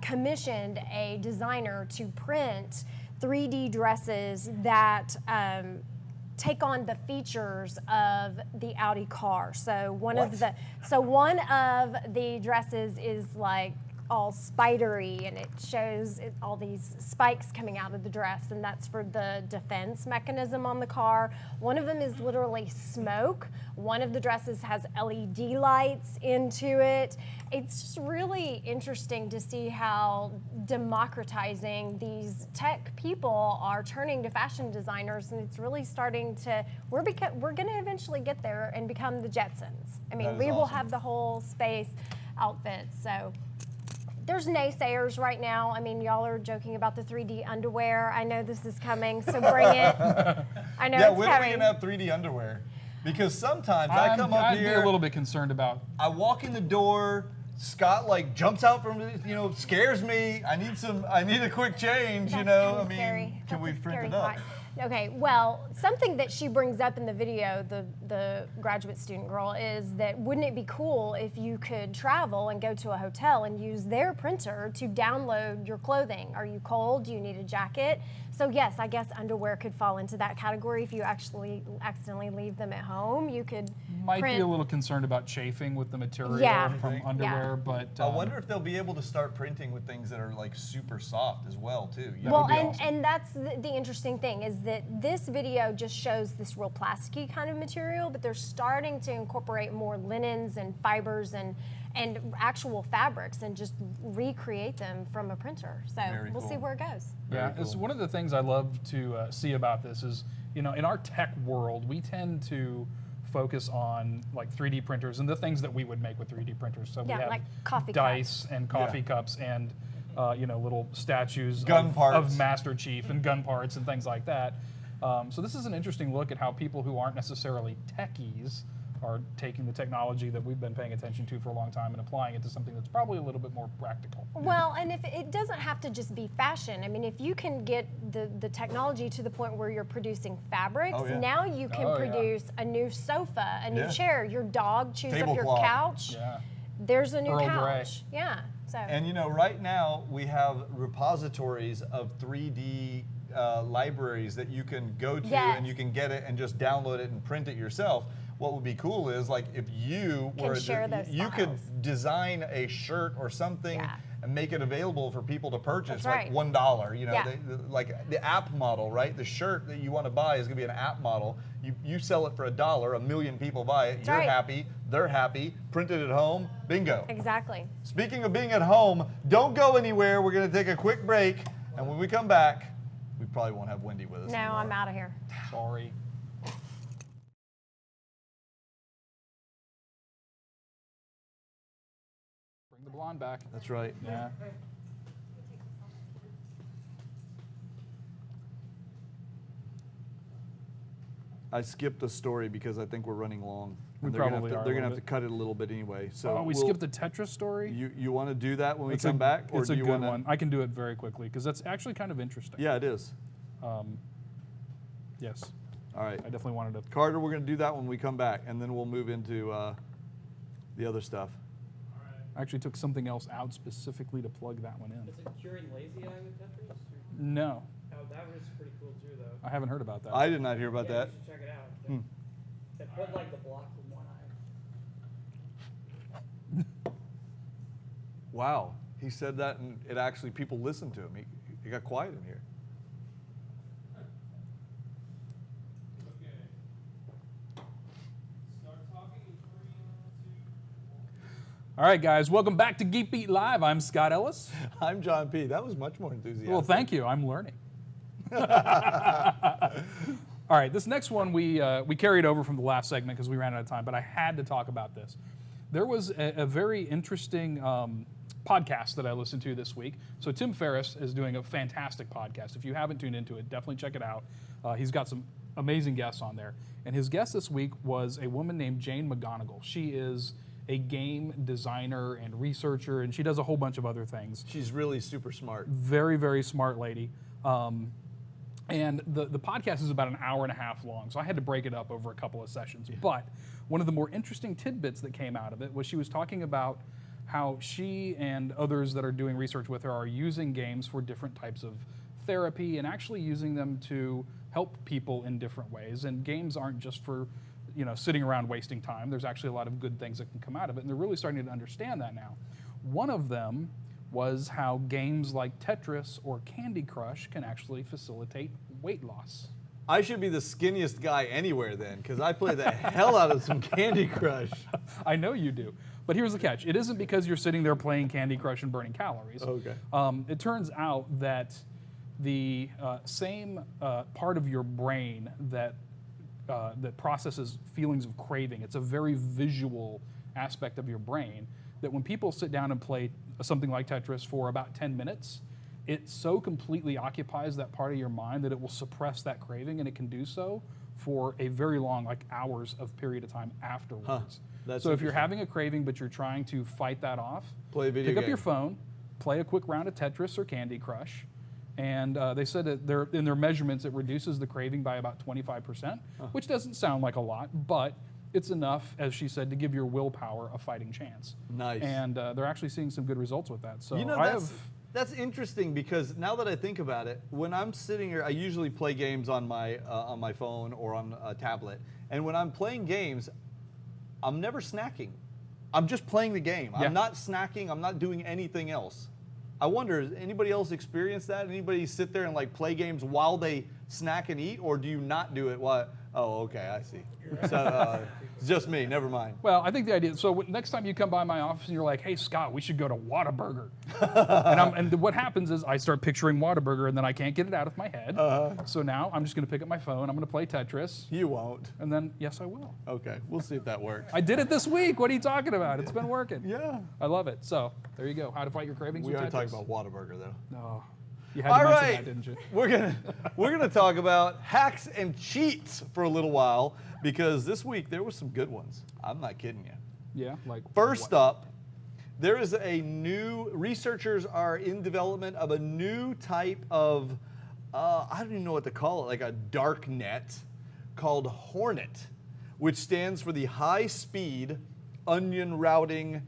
commissioned a designer to print 3D dresses that take on the features of the Audi car. So one of the dresses is like all spidery, and it shows all these spikes coming out of the dress, and that's for the defense mechanism on the car. One of them is literally smoke. One of the dresses has LED lights into it. It's just really interesting to see how democratizing these tech people are turning to fashion designers, and it's really starting to, we're going to eventually get there and become the Jetsons. I mean, That is we will awesome. have the whole space outfit. So there's naysayers right now. I mean, y'all are joking about the 3D underwear. I know this is coming, so bring it. I know Yeah, it's when are we coming. gonna have 3D underwear? Because sometimes I come up I'd here, be a little bit concerned about. I walk in the door, Scott like jumps out from, scares me. I need a quick change, That's I kinda mean, scary. can That's we a print scary it up? thought. Okay, well, something that she brings up in the video, the graduate student girl, is that wouldn't it be cool if you could travel and go to a hotel and use their printer to download your clothing? Are you cold? Do you need a jacket? So yes, I guess underwear could fall into that category. If you actually accidentally leave them at home, you could Might print. be a little concerned about chafing with the material Yeah. from Yeah. underwear, but I wonder if they'll be able to start printing with things that are like super soft as well too. That Well, would be and, awesome. and that's the interesting thing is that this video just shows this real plasticky kind of material, but they're starting to incorporate more linens and fibers and actual fabrics and just recreate them from a printer. So Very we'll see cool. where it goes. Yeah, Very it's cool. one of the things I love to see about this is, in our tech world, we tend to focus on like 3D printers and the things that we would make with 3D printers. So Yeah, we have like coffee dice and coffee Yeah. cups and little statues Gun of parts. Master Chief and gun parts and things like that. So this is an interesting look at how people who aren't necessarily techies are taking the technology that we've been paying attention to for a long time and applying it to something that's probably a little bit more practical. Well, and if it doesn't have to just be fashion. I mean, if you can get the technology to the point where you're producing fabrics, Oh, yeah. now you can Oh, yeah. produce a new sofa, a new Yeah. chair. Your dog chews up your Tablecloth. couch. Yeah. There's a new Earl Grey. couch. Yeah. So. And right now we have repositories of 3D libraries that you can go to Yes. and you can get it and just download it and print it yourself. What would be cool is like if you Can were share those you files. could design a shirt or something Yeah. and make it available for people to purchase, That's like right. $1. Yeah. Like the app model, right? The shirt that you want to buy is going to be an app model. You sell it for $1, 1 million people buy it. That's You're right. happy, they're happy. Print it at home, bingo. Exactly. Speaking of being at home, don't go anywhere. We're going to take a quick break, and when we come back, we probably won't have Wendy with us. No, anymore. I'm out of here. Sorry. Bring the blonde back. That's right. Yeah. I skipped a story because I think we're running long. We And they're gonna probably have are to, a They're going to little have to cut it a little bit anyway. So Oh, we we'll- skipped the Tetris story? You want to do that when we It's come back, or it's do a you good want one. I can do it very quickly because that's actually kind of interesting. Yeah, it is. Yes, All right, I definitely wanted to. Carter, we're going to do that when we come back, and then we'll move into the other stuff. I actually took something else out specifically to plug that one in. Is it curing lazy eye with Tetris? Or? No, Oh, that was pretty cool too, though. I haven't heard about that. I did not hear about Yeah, that. you should check it out. Hmm. They put like the block in one eye. Wow, he said that, and it actually people listened to him. He got quiet in here. Okay. Start talking in 3, 2, 1. All right, guys, welcome back to Geek Beat Live. I'm Scott Ellis. I'm John P. That was much more enthusiastic. Well, thank you. I'm learning. All right, this next one we carried over from the last segment because we ran out of time, but I had to talk about this. There was a very interesting podcast that I listened to this week. So Tim Ferriss is doing a fantastic podcast. If you haven't tuned into it, definitely check it out. He's got some amazing guests on there. And his guest this week was a woman named Jane McGonigal. She is a game designer and researcher, and she does a whole bunch of other things. She's really super smart. Very, very smart lady. And the podcast is about an hour and a half long, so I had to break it up over a couple of sessions. But one of the more interesting tidbits that came out of it was she was talking about how she and others that are doing research with her are using games for different types of therapy and actually using them to help people in different ways. And games aren't just for sitting around wasting time. There's actually a lot of good things that can come out of it, and they're really starting to understand that now. One of them was how games like Tetris or Candy Crush can actually facilitate weight loss. I should be the skinniest guy anywhere then, because I play the hell out of some Candy Crush. I know you do. But here's the catch. It isn't because you're sitting there playing Candy Crush and burning calories. Okay. It turns out that the same part of your brain that processes feelings of craving, it's a very visual aspect of your brain, that when people sit down and play something like Tetris for about 10 minutes, it so completely occupies that part of your mind that it will suppress that craving, and it can do so for a very long, like hours of period of time afterwards. That's So if you're interesting. having a craving but you're trying to fight that off, Play a video pick up game. your phone, play a quick round of Tetris or Candy Crush, and they said that in their measurements it reduces the craving by about 25%, which doesn't sound like a lot, but it's enough, as she said, to give your willpower a fighting chance. Nice. And they're actually seeing some good results with that. So You know, I that's interesting, because now that I think about it, when I'm sitting here, I usually play games on my phone or on a tablet. And when I'm playing games, I'm never snacking. I'm just playing the game. Yeah. I'm not snacking. I'm not doing anything else. I wonder, has anybody else experience that? Anybody sit there and like play games while they snack and eat, or do you not do it while? Oh, okay, I see. So it's just me. Never mind. Well, I think the idea. So next time you come by my office and you're like, "Hey, Scott, we should go to Whataburger," and what happens is I start picturing Whataburger, and then I can't get it out of my head. So now I'm just going to pick up my phone. I'm going to play Tetris, You won't. and then yes, I will. Okay, we'll see if that works. I did it this week. What are you talking about? It's been working. Yeah. I love it. So there you go. How to fight your cravings We with are Tetris. talking about Whataburger, though. No, you had to All mention right, that, didn't you? we're gonna talk about hacks and cheats for a little while, because this week there were some good ones. I'm not kidding you. Yeah, like First what? up, there is researchers are in development of a new type of, I don't even know what to call it, like a dark net called Hornet, which stands for the high speed onion routing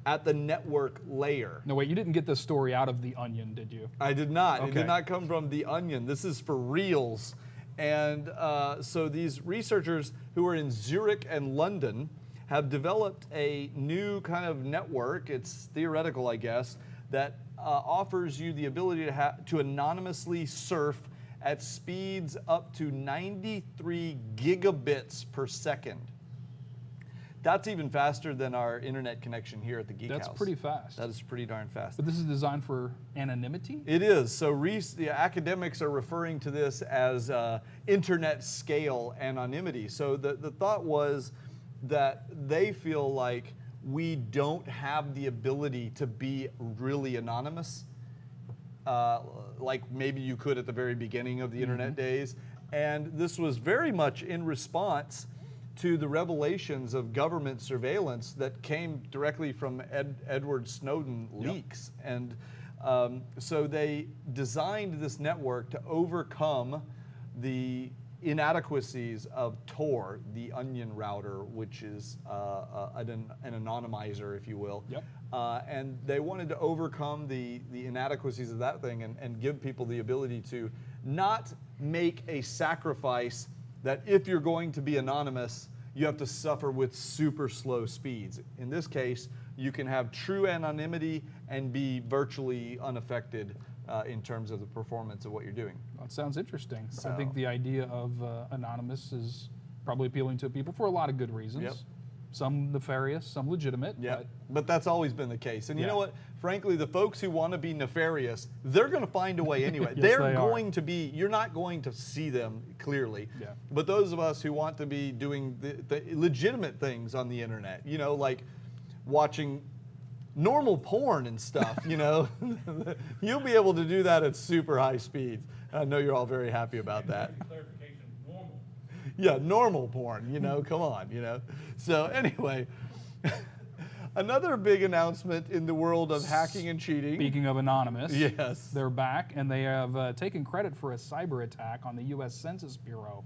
at the network layer. No, wait, you didn't get this story out of The Onion, did you? I did not. It Okay. did not come from The Onion. This is for reals. And so these researchers who are in Zurich and London have developed a new kind of network. It's theoretical, I guess, that offers you the ability to anonymously surf at speeds up to 93 gigabits per second. That's even faster than our internet connection here at the Geek House. That's pretty fast. That is pretty darn fast. But this is designed for anonymity? It is. So the academics are referring to this as internet scale anonymity. So the thought was that they feel like we don't have the ability to be really anonymous, like maybe you could at the very beginning of the internet days. And this was very much in response to the revelations of government surveillance that came directly from Edward Snowden leaks. And so they designed this network to overcome the inadequacies of Tor, the onion router, which is an anonymizer, if you will. Yep. And they wanted to overcome the inadequacies of that thing and give people the ability to not make a sacrifice that if you're going to be anonymous, you have to suffer with super slow speeds. In this case, you can have true anonymity and be virtually unaffected in terms of the performance of what you're doing. That sounds interesting. So- I think the idea of anonymous is probably appealing to people for a lot of good reasons. Yep. Some nefarious, some legitimate. Yeah, but that's always been the case. And you Yeah. know what? Frankly, the folks who want to be nefarious, they're going to find a way anyway. Yes, They're they are. going to be, you're not going to see them clearly. Yeah. But those of us who want to be doing the legitimate things on the internet, you know, like watching normal porn and stuff, you know, you'll be able to do that at super high speeds. I know you're all very happy about that. Clarification, normal. Yeah, normal porn, you know, come on, you know. So anyway, another big announcement in the world of hacking and cheating. Speaking of anonymous, Yes. they're back and they have taken credit for a cyber attack on the U.S. Census Bureau.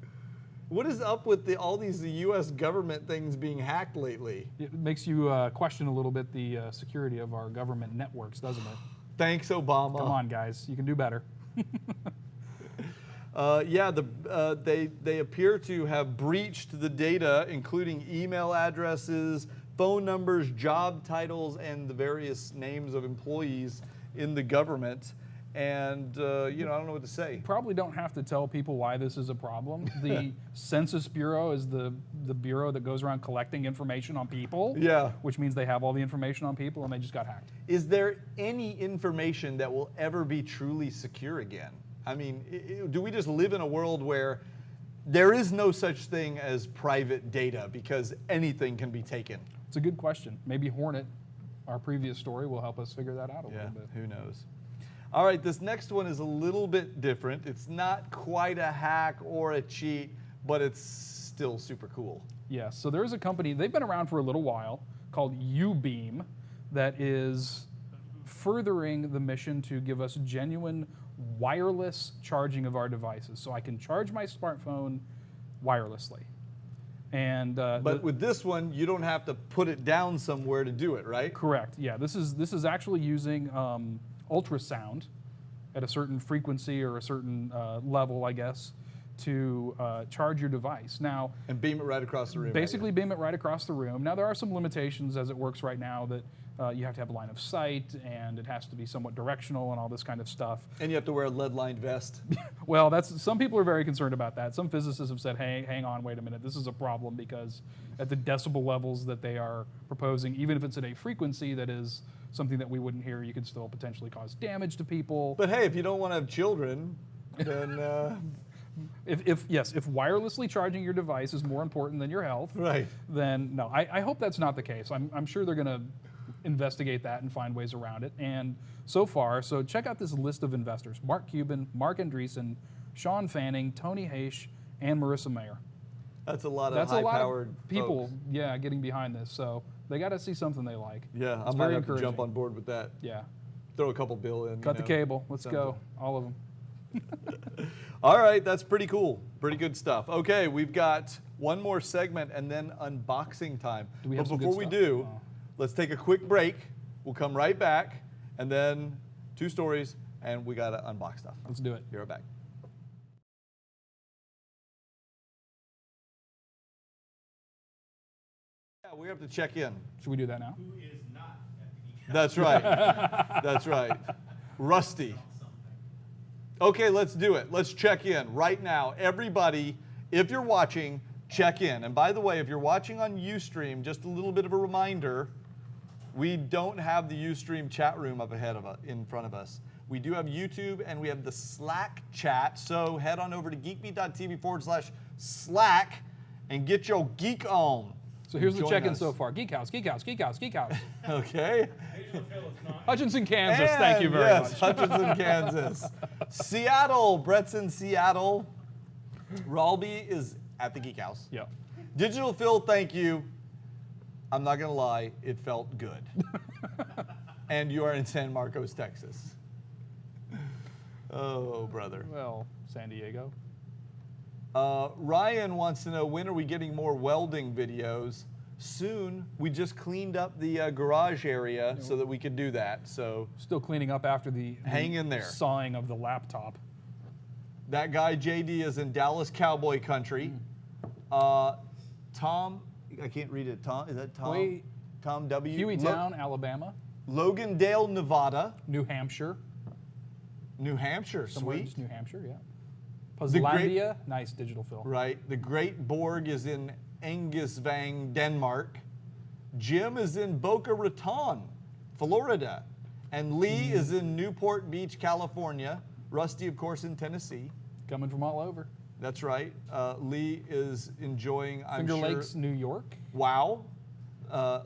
What is up with all these U.S. government things being hacked lately? It makes you question a little bit the security of our government networks, doesn't it? Thanks, Obama. Come on, guys, you can do better. They appear to have breached the data, including email addresses, phone numbers, job titles, and the various names of employees in the government. And, you know, I don't know what to say. Probably don't have to tell people why this is a problem. The Census Bureau is the bureau that goes around collecting information on people. Yeah. Which means they have all the information on people and they just got hacked. Is there any information that will ever be truly secure again? I mean, do we just live in a world where there is no such thing as private data because anything can be taken? It's a good question. Maybe Hornet, our previous story, will help us figure that out a little bit. Who knows? All right, this next one is a little bit different. It's not quite a hack or a cheat, but it's still super cool. Yeah, so there's a company, they've been around for a little while, called Ubeam, that is furthering the mission to give us genuine wireless charging of our devices. So I can charge my smartphone wirelessly. And But with this one, you don't have to put it down somewhere to do it, right? correct, yeah. This is actually using ultrasound at a certain frequency or a certain level, I guess, to charge your device. Now, And beam it right across the room. basically beam it right across the room. Now, there are some limitations as it works right now that you have to have a line of sight and it has to be somewhat directional and all this kind of stuff. And you have to wear a lead-lined vest. Well, some people are very concerned about that. Some physicists have said, hey, hang on, wait a minute, this is a problem because at the decibel levels that they are proposing, even if it's at a frequency that is something that we wouldn't hear, you could still potentially cause damage to people. But hey, if you don't want to have children, then If wirelessly charging your device is more important than your health, right. then no, I hope that's not the case. I'm sure they're going to investigate that and find ways around it. And so far, so check out this list of investors: Mark Cuban, Mark Andreessen, Sean Fanning, Tony Haish, and Marissa Mayer. That's a lot of That's a lot high-powered of people, folks. yeah, getting behind this. So they got to see something they like. Yeah, It's I might very have to jump encouraging. on board with that. Yeah, Throw a couple bill in. cut the cable. Let's something. go, all of them. All right, that's pretty cool. Pretty good stuff. Okay, we've got one more segment and then unboxing time. Do we have but some good before we stuff? do, Oh. let's take a quick break. We'll come right back, and then 2 stories, and we got to unbox stuff. Let's do it. Be right back. Yeah, we have to check in. Should we do that now? Who is not at the Geek That's right. That's right. Rusty. Okay, let's do it. Let's check in right now. Everybody, if you're watching, check in. And by the way, if you're watching on Ustream, just a little bit of a reminder, we don't have the Ustream chat room up ahead of us, in front of us. We do have YouTube and we have the Slack chat. So head on over to geekbeat.tv/Slack and get your geek on. So here's the Join check-in us. so far. Geek House, Geek House, Geek House, Geek House. Okay. Hutchinson, Kansas. Thank you very yes, much. Hutchinson, Kansas. Seattle. Brett's in Seattle. Ralby is at the Geek House. Yep. Digital Phil, thank you. I'm not going to lie, it felt good. And you are in San Marcos, Texas. Oh, brother. Well, San Diego. Ryan wants to know, when are we getting more welding videos? Soon. We just cleaned up the garage area so that we could do that. So Still cleaning up after the Hang in there. sawing of the laptop. that guy JD is in Dallas cowboy country. Tom, I can't read it. Tom, is that Tom? Wait. Tom W. Hueytown, Alabama. Logandale, Nevada. New Hampshire. New Hampshire, Somewhere sweet. just New Hampshire, yeah. The great- Pozlandia, nice digital film. Right. The Great Borg is in Engelsvang, Denmark. Jim is in Boca Raton, Florida. And Lee is in Newport Beach, California. Rusty, of course, in Tennessee. Coming from all over. That's right. Lee is enjoying, I'm Finger sure. Lakes, New York. Wow.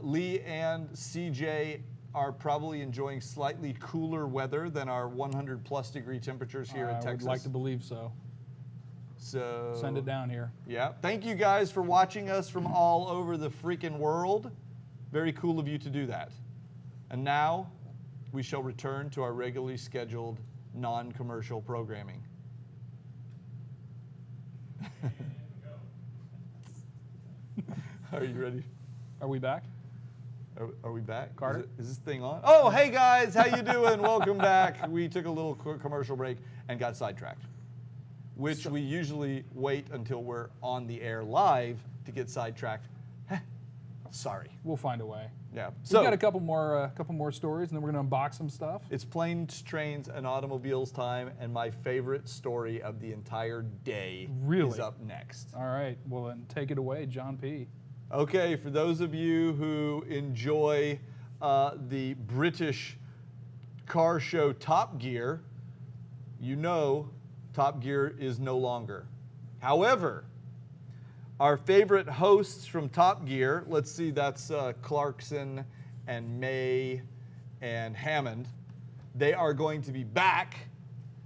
Lee and CJ are probably enjoying slightly cooler weather than our 100+ degree temperatures here in I Texas. would like to believe so. So Send it down here. Yeah. Thank you guys for watching us from all over the freaking world. Very cool of you to do that. And now we shall return to our regularly scheduled non-commercial programming. Are you ready? Are we back? Are we back? Carter? Is this thing on? Oh, hey guys, how you doing? Welcome back. We took a little commercial break and got sidetracked, which we usually wait until we're on the air live to get sidetracked. Sorry. We'll find a way. Yeah. We've So got a couple more stories, and then we're going to unbox some stuff. it's planes, trains, and automobiles time, and my favorite story of the entire day Really? is up next. All right. Well, then take it away, John P. Okay, for those of you who enjoy the British car show Top Gear, you know Top Gear is no longer. However, our favorite hosts from Top Gear, let's see, that's Clarkson and May and Hammond, they are going to be back,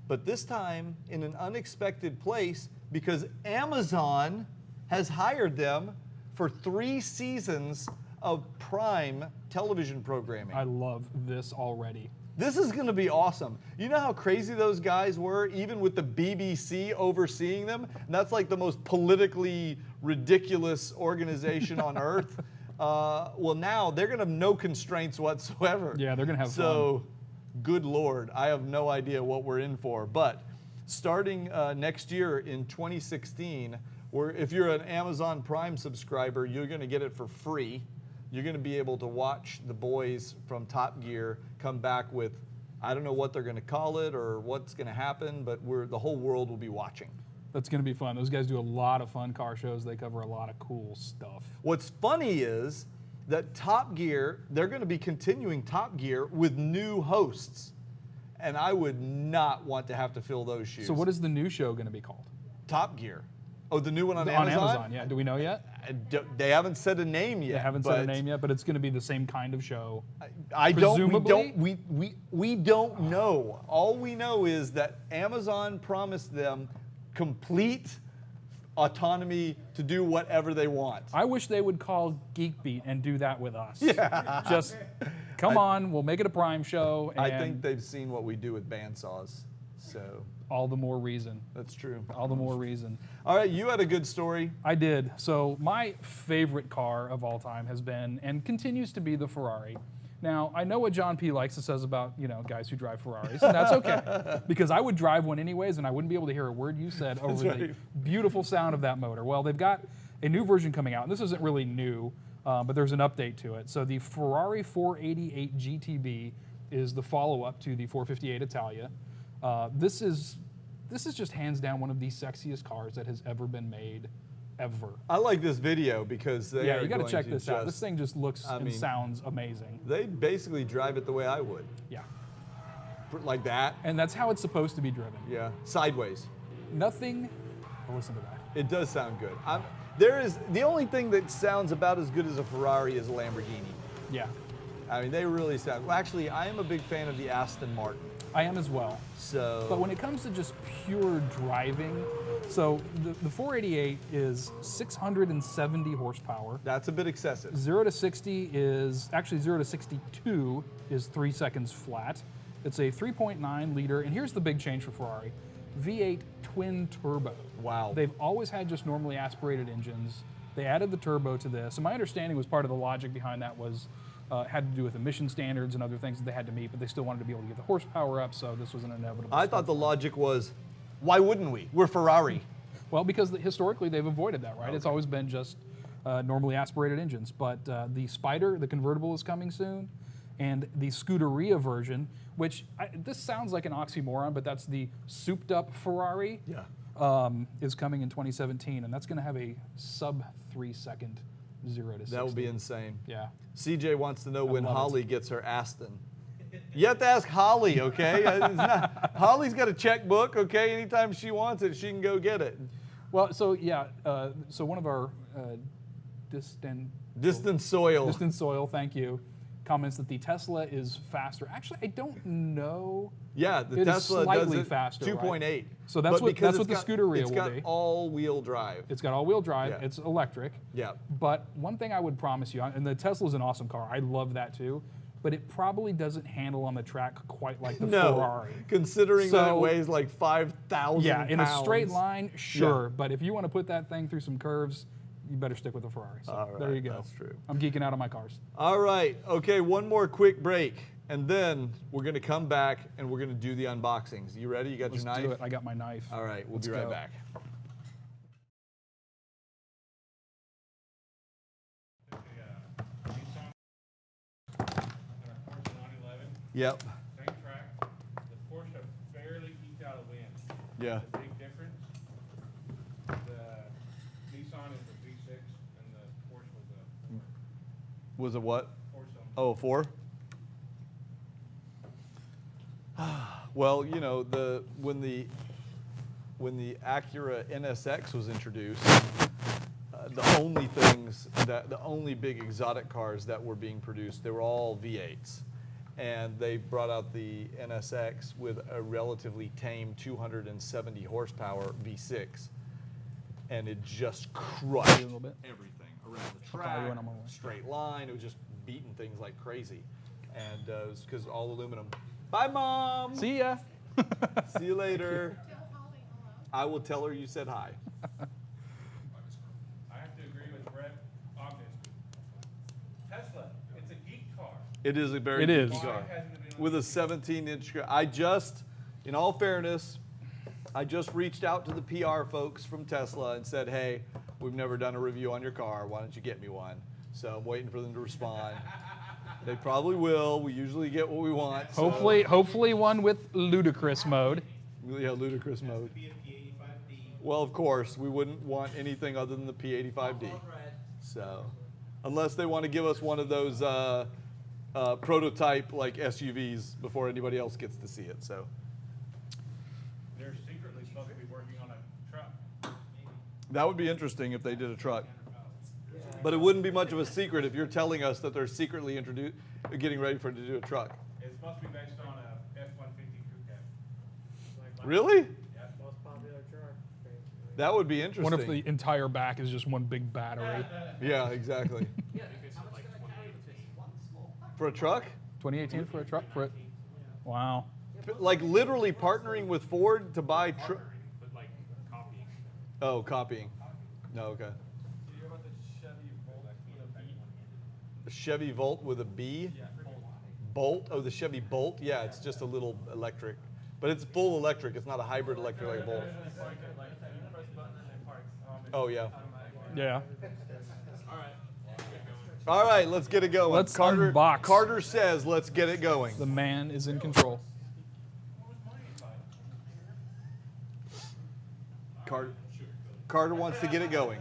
but this time in an unexpected place because Amazon has hired them for 3 seasons of prime television programming. I love this already. This is going to be awesome. You know how crazy those guys were, even with the BBC overseeing them? And that's like the most politically ridiculous organization on earth. Well, now they're going to have no constraints whatsoever. Yeah, they're going to have So, good Lord, I have no idea what we're in for. But starting next year in 2016, if you're an Amazon Prime subscriber, you're going to get it for free. You're going to be able to watch the boys from Top Gear come back with, I don't know what they're going to call it or what's going to happen, but the whole world will be watching. That's going to be fun. Those guys do a lot of fun car shows. They cover a lot of cool stuff. What's funny is that Top Gear, they're going to be continuing Top Gear with new hosts. And I would not want to have to fill those shoes. So what is the new show going to be called? Top Gear. Oh, the new one on On Amazon? Amazon, yeah. Do we know yet? They haven't said a name yet. They haven't said a but name yet, but it's going to be the same kind of show. I don't. Presumably? We don't know. All we know is that Amazon promised them complete autonomy to do whatever they want. I wish they would call Geek Beat and do that with us. Yeah. Just come on, we'll make it a Prime show. And I think they've seen what we do with bandsaws, so all the more reason. that's true. All the more reason. All right, you had a good story. I did. So my favorite car of all time has been and continues to be the Ferrari. Now, I know what John P. likes to says about, guys who drive Ferraris, and that's okay. Because I would drive one anyways, and I wouldn't be able to hear a word you said over the beautiful sound of that motor. Well, they've got a new version coming out, and this isn't really new, but there's an update to it. So the Ferrari 488 GTB is the follow-up to the 458 Italia. This is just hands down one of the sexiest cars that has ever been made, ever. I like this video because they Yeah, are you got to going check this out. This thing just looks I and mean, sounds amazing. They basically drive it the way I would, Yeah, like that. and that's how it's supposed to be driven. Yeah, sideways. Nothing. Oh, listen to that. It does sound good. There is the only thing that sounds about as good as a Ferrari is a Lamborghini. Yeah, I mean, they really sound. Well, actually, I am a big fan of the Aston Martin. I am as well. So, But when it comes to just pure driving, so the 488 is 670 horsepower. that's a bit excessive. 0 to 60 is, actually 0 to 62 is 3 seconds flat. It's a 3.9 liter, and here's the big change for Ferrari, V8 twin turbo. Wow. They've always had just normally aspirated engines. They added the turbo to this, and my understanding was part of the logic behind that was had to do with emission standards and other things that they had to meet, but they still wanted to be able to get the horsepower up, so this was an inevitable I step. thought the logic was, why wouldn't we? We're Ferrari. Well, because historically they've avoided that, right? Okay. It's always been just normally aspirated engines. But the Spider, the convertible, is coming soon, and the Scuderia version, which this sounds like an oxymoron, but that's the souped-up Ferrari, is coming in 2017, and that's going to have a sub 3 second 0 to 60. That would be insane. Yeah. CJ wants to know when love it. Holly gets her Aston. You have to ask Holly, okay? Holly's got a checkbook, okay? Anytime she wants it, she can go get it. Well, so yeah, so one of our distant soil, thank you, comments that the Tesla is faster. Actually, I don't know. Yeah, the It is Tesla slightly does it faster, 2.8. right? So that's what the Scuderia It's will got be. all-wheel drive. It's got all-wheel drive. Yeah. It's electric. Yeah. But one thing I would promise you, and the Tesla's an awesome car. I love that too. But it probably doesn't handle on the track quite like the Ferrari. Considering that it weighs like 5,000 Yeah, pounds. in a straight line, sure. But if you want to put that thing through some curves, you better stick with the Ferrari. So All right, there you go. that's true. I'm geeking out on my cars. All right, okay, one more quick break, and then we're going to come back and we're going to do the unboxings. You ready? You got Let's your knife? do it. I got my knife. All right, we'll Let's be right go. back. Yep. Same track. The Porsche barely eked out a win. Yeah. The big difference, the Nissan is a V6 and the Porsche was a Was it what? 4-cylinder. Oh, 4? Well, you know, when the Acura NSX was introduced, the only big exotic cars that were being produced, they were all V8s. And they brought out the NSX with a relatively tame 270 horsepower V6. And it just crushed a little bit. everything around the I'll call you track, when I'm on my way. straight line. It was just beating things like crazy. And it was because all aluminum. Bye, Mom. See ya. See you later. I will tell her you said hi. I have to agree with Brett on this. Tesla, it's a geek car. It is a very It geeky is. car Why hasn't it been on with a TV? 17-inch. In all fairness, I just reached out to the PR folks from Tesla and said, hey, we've never done a review on your car. Why don't you get me one? So I'm waiting for them to respond. They probably will. We usually get what we want. so- Hopefully one with ludicrous mode. Yeah, ludicrous mode. Be a P85D. Well, of course, we wouldn't want anything other than the P85D. So, unless they want to give us one of those prototype like SUVs before anybody else gets to see it. So They're secretly supposed to be working on a truck. that would be interesting if they did a truck. But it wouldn't be much of a secret if you're telling us that they're secretly getting ready to do a truck. It's supposed to be based on a F-150 crew cab. Really? Yeah. Most popular truck. basically. That would be interesting. What if the entire back is just one big battery? Yeah, exactly. For a truck? 2018 for a truck? Wow. Like literally partnering with Ford to buy truck. But like copying. Oh, copying. No, okay. Did you hear about the Chevy Volt with a B? The Chevy Volt with a B? Yeah, Bolt? Oh, the Chevy Bolt? Yeah, it's just a little electric. But it's full electric. It's not a hybrid electric like a Bolt. Like you press the button and it parks. Oh, yeah. Yeah. All right, let's get it going. Let's Carter, unbox. Carter says, let's get it going. The man is in control. Carter wants to get it going.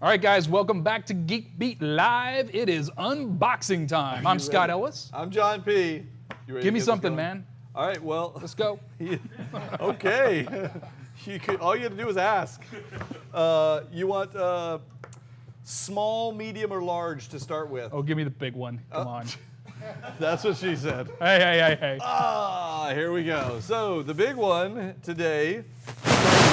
All right, guys, welcome back to Geek Beat Live. It is unboxing time. I'm Scott Ellis. I'm John P. You ready Give to me get this something, going? man. All right, well, Let's go. okay. All you had to do was ask. You want small, medium, or large to start with? Oh, give me the big one. Come on. That's what she said. Hey. Ah, here we go. So the big one today is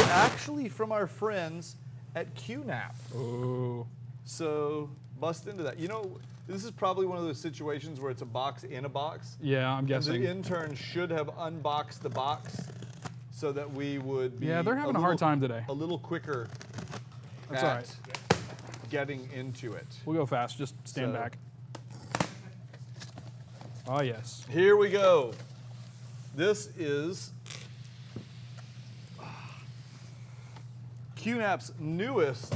actually from our friends at QNAP. Ooh. So bust into that. You know, this is probably one of those situations where it's a box in a box. Yeah, I'm And guessing. the intern should have unboxed the box so that we would be Yeah, they're having a hard time today. a little quicker That's at all right. getting into it. We'll go fast. Just stand So- back. Oh, yes. Here we go. This is QNAP's newest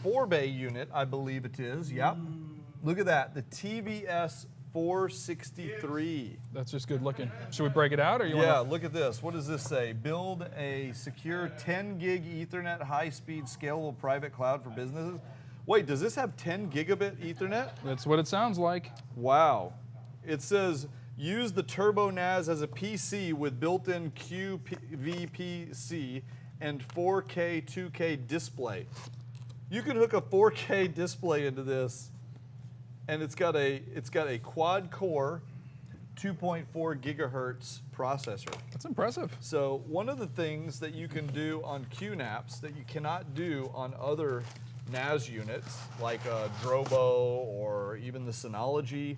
4-bay unit, I believe it is. Yep. Look at that, the TVS 463. That's just good looking. Should we break it out, or you Yeah, want look at this. What does this say? Build a secure 10 gig Ethernet high-speed scalable private cloud for businesses. Wait, does this have 10 gigabit Ethernet? That's what it sounds like. Wow. It says use the Turbo NAS as a PC with built-in QVPC and 4K 2K display. You can hook a 4K display into this, and it's got a quad-core 2.4 gigahertz processor. That's impressive. So one of the things that you can do on QNAPs that you cannot do on other NAS units, like a Drobo or even the Synology,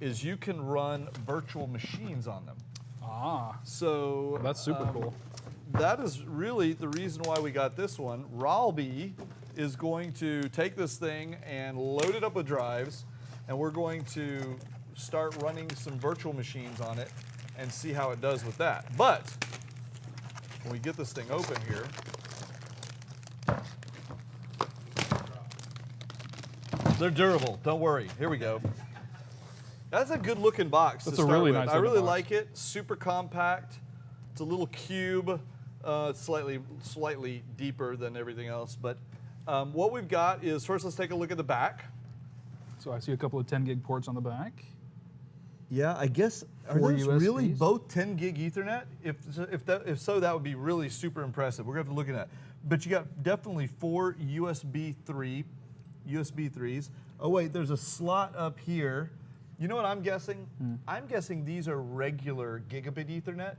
is you can run virtual machines on them. Ah, So that's super cool. That is really the reason why we got this one. Ralby is going to take this thing and load it up with drives, and we're going to start running some virtual machines on it and see how it does with that. But when we get this thing open here, They're durable. Don't worry. Here we go. That's a good looking box. That's to a start really with. nice I looking really box. like it. Super compact. It's a little cube. Slightly deeper than everything else. But what we've got is, first let's take a look at the back. So I see a couple of 10 gig ports on the back. Yeah, I guess, are 4 those really USBs? both 10 gig Ethernet? If so, that would be really super impressive. We're going to have to look at that. But you got definitely 4 USB 3s. Oh wait, there's a slot up here. You know what I'm guessing? I'm guessing these are regular gigabit Ethernet,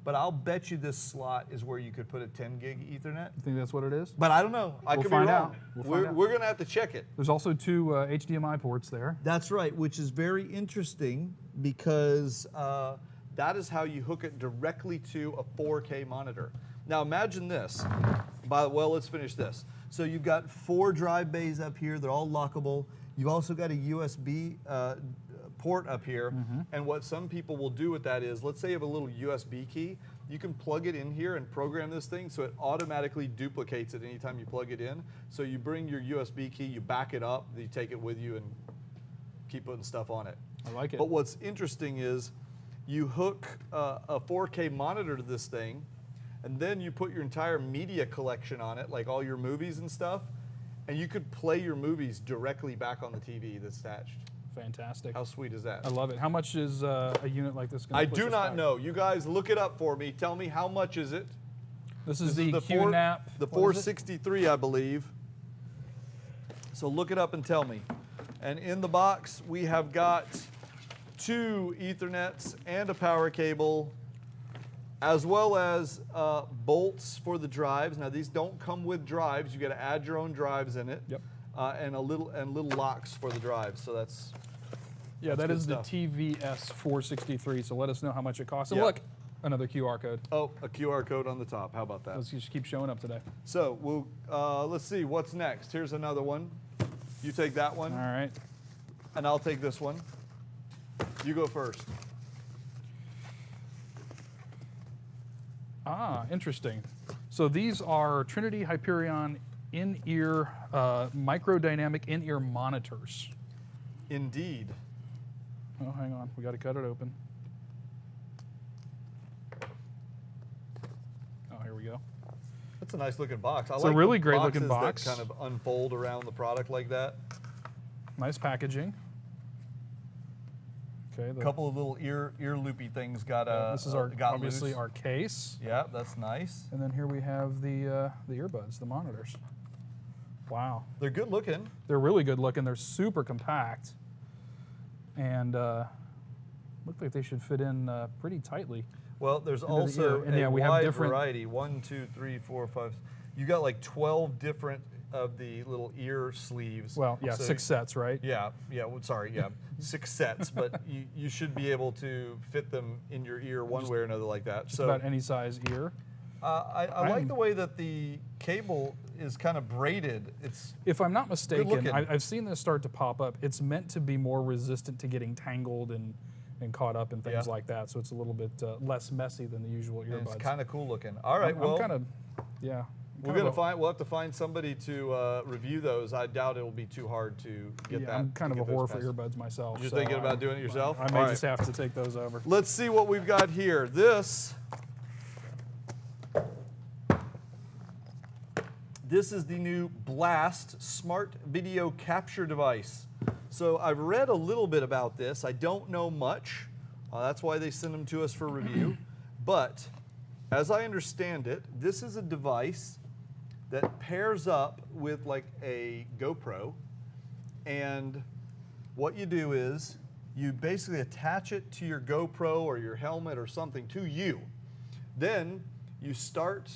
but I'll bet you this slot is where you could put a 10 gig Ethernet. You think that's what it is? But I don't know. I We'll could find be wrong. out. We'll find out. We're going to have to check it. There's also 2 HDMI ports there. That's right, which is very interesting because that is how you hook it directly to a 4K monitor. Now imagine this. Well, let's finish this. So you've got 4 drive bays up here. They're all lockable. You've also got a USB port up here. And what some people will do with that is, let's say you have a little USB key. You can plug it in here and program this thing so it automatically duplicates it anytime you plug it in. So you bring your USB key, you back it up, you take it with you and keep putting stuff on it. I like it. But what's interesting is you hook a 4K monitor to this thing, and then you put your entire media collection on it, like all your movies and stuff, and you could play your movies directly back on the TV that's attached. Fantastic. How sweet is that? I love it. How much is a unit like this going I to do not know. You guys look it up for me. Tell me, how much is it? This is the the QNAP. The what is it? 463, I believe. So look it up and tell me. And in the box, we have got 2 Ethernets and a power cable, as well as bolts for the drives. Now these don't come with drives. You got to add your own drives in it. Yep. And little locks for the drives. So that's Yeah, that good is stuff. the TVS 463. So let us know how much it costs. And Yeah. look, another QR code. a QR code on the top. How about that? Those just keep showing up today. So let's see what's next. Here's another one. You take that one, All right. and I'll take this one. You go first. Ah, interesting. So these are Trinity Hyperion in-ear microdynamic in-ear monitors. Indeed. Oh, hang on. We got to cut it open. Oh, here we go. That's a nice looking box. I It's like a really the great looking boxes box. that kind of unfold around the product like that. Nice packaging. Okay. A couple of little ear loopy things got this is our got obviously loose. our case. Yeah, that's nice. And then here we have the earbuds, the monitors. Wow. They're good looking. They're really good looking. They're super compact. And look like they should fit in pretty tightly. Well, there's the also ear. And a yeah, we have wide different- variety. 1, 2, 3, 4, 5. You got like 12 different of the little ear sleeves. Well, yeah, So- 6 sets, right? Yeah, well, sorry, yeah, 6 sets, but you should be able to fit them in your ear one way or another like that. Just So about any size ear. I like the way that the cable is kind of braided. It's If I'm not mistaken, looking. I've seen this start to pop up. It's meant to be more resistant to getting tangled and caught up and things Yeah. like that. So it's a little bit less messy than the usual and earbuds. it's kind of cool looking. All right, I'm well, kind of, yeah. we'll have to find somebody to review those. I doubt it'll be too hard to get that. I'm kind to of a get whore those for passed. earbuds myself. You're so thinking about doing it yourself? I may All just right. have to take those over. Let's see what we've got here. This is the new Blast Smart Video Capture Device. So I've read a little bit about this. I don't know much. That's why they send them to us for review. But as I understand it, this is a device that pairs up with like a GoPro. And what you do is you basically attach it to your GoPro or your helmet or something to you. Then you start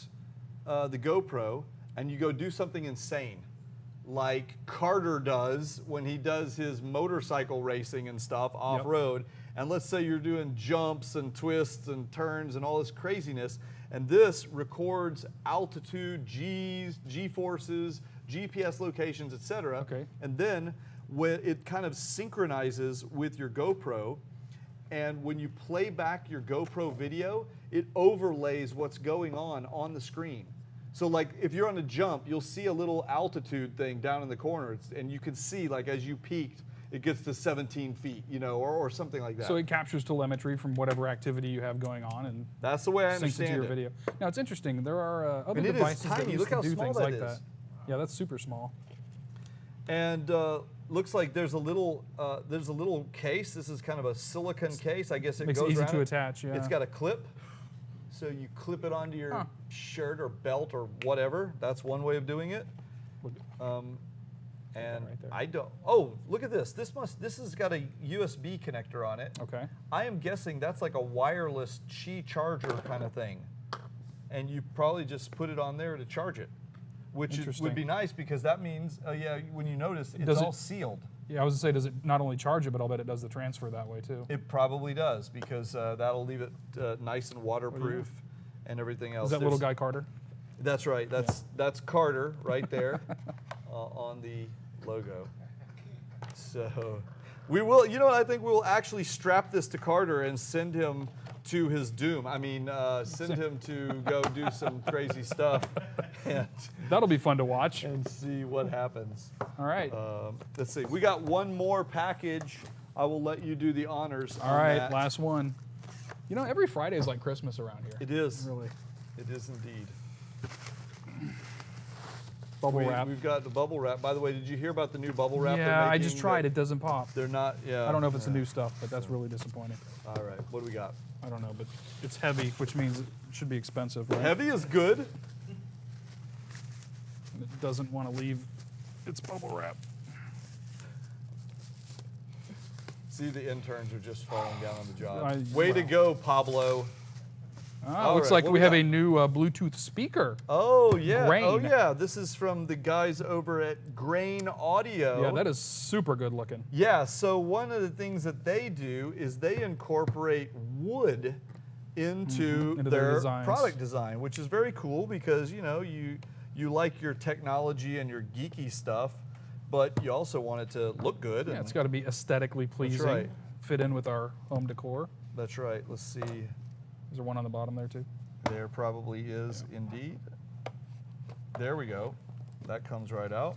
the GoPro and you go do something insane, like Carter does when he does his motorcycle racing and stuff off-road. And let's say you're doing jumps and twists and turns and all this craziness, and this records altitude, G's, G-forces, GPS locations, etc. Okay. And then when it kind of synchronizes with your GoPro, and when you play back your GoPro video, it overlays what's going on the screen. So like if you're on a jump, you'll see a little altitude thing down in the corner, and you can see like as you peaked, it gets to 17 feet, you know, or something like that. So it captures telemetry from whatever activity you have going on and That's the way I syncs it to understand your it. video. Now it's interesting. There are other And it is devices that tiny. used Look to how do small things that like is. that. Yeah, that's super small. And looks like there's a little case. This is kind of a silicon case. I guess it Makes goes it easy around to attach. Yeah. It's got a clip, so you clip it onto your shirt or belt or whatever. That's one way of doing it. And right there. I don't. Oh, look at this. This has got a USB connector on it. Okay. I am guessing that's like a wireless Qi charger kind of thing, and you probably just put it on there to charge it, which would be nice because that means, yeah, when you notice, it's all sealed. Yeah, I was gonna say, does it not only charge it, but I'll bet it does the transfer that way too. It probably does because that'll leave it nice and waterproof and everything else. Is that little guy Carter? That's right. That's Carter right there on the logo. So we will. You know what? I think we will actually strap this to Carter and send him to his doom. I mean, send him to go do some crazy stuff and That'll be fun to watch. and see what happens. All right. Let's see. We got one more package. I will let you do the honors. All on right, that. last one. You know, every Friday is like Christmas around here. It is. Really. It is indeed. Bubble wrap. We've got the bubble wrap. By the way, did you hear about the new bubble wrap? they're Yeah, I making just tried. that- It doesn't pop. They're not. Yeah. I don't know if it's the new stuff, but that's really disappointing. All right. What do we got? I don't know, but it's heavy, which means it should be expensive, right? Heavy is good. And it doesn't want to leave its bubble wrap. See, the interns are just falling down on the job. I- Way to wow. go, Pablo. All Looks right, like what we we have got? a new Bluetooth speaker. Oh yeah. Oh Grain. yeah. This is from the guys over at Grain Audio. Yeah, that is super good looking. Yeah, so one of the things that they do is they incorporate wood into, Into their their designs. product design, which is very cool because you know you like your technology and your geeky stuff, but you also want it to look good. Yeah, and it's got to be aesthetically pleasing, right. fit in with our home decor. That's right. Let's see. Is there one on the bottom there too? There probably is indeed. There we go. That comes right out.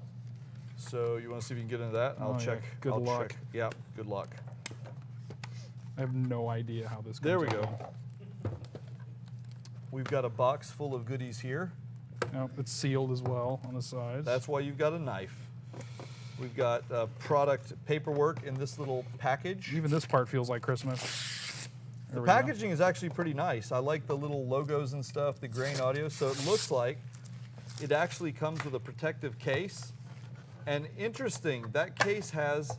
So you want to see if you can get into that? I'll Oh, yeah. check. Good I'll luck. Check. Yeah, good luck. I have no idea how this. There we comes go. out. We've got a box full of goodies here. Oh, it's sealed as well on the sides. That's why you've got a knife. We've got product paperwork in this little package. Even this part feels like Christmas. The There we go. packaging is actually pretty nice. I like the little logos and stuff, the Grain Audio. So it looks like it actually comes with a protective case. And interesting, that case has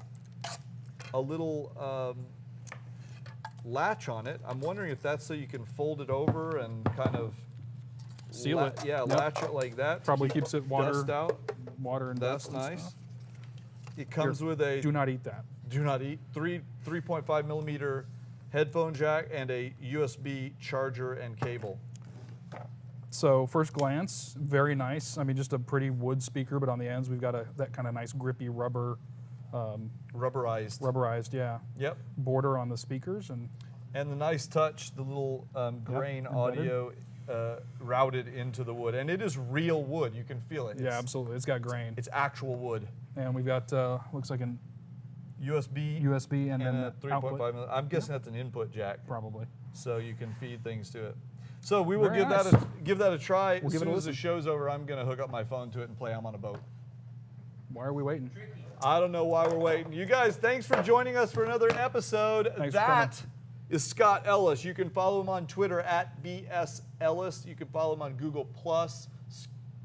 a little latch on it. I'm wondering if that's so you can fold it over and kind of Seal it. Yeah, Yep. latch it like that. to Probably keep keeps it water, dust out. water and That's dust and nice. stuff. It comes with a Do not eat that. do not eat 3.5 millimeter headphone jack and a USB charger and cable. So first glance, very nice. I mean, just a pretty wood speaker, but on the ends we've got that kind of nice grippy Rubberized. rubberized, yeah, Yep. border on the speakers, and And the nice touch, the little Grain embedded. Audio routed into the wood. And it is real wood. You can feel it. yeah, absolutely, it's got grain. It's actual wood. And we've got looks like an USB, USB and then a the 3.5 output, millimeter. I'm guessing that's an input jack, probably. so you can feed things to it. So we will Very give nice. give that a try. We'll As give it soon a as the listen. show's over, I'm going to hook up my phone to it and play I'm on a boat. Why are we waiting? I don't know why we're waiting. You guys, thanks for joining us for another episode. Thanks for That is Scott Ellis. You can follow him on Twitter at BS Ellis. You can follow him on Google Plus,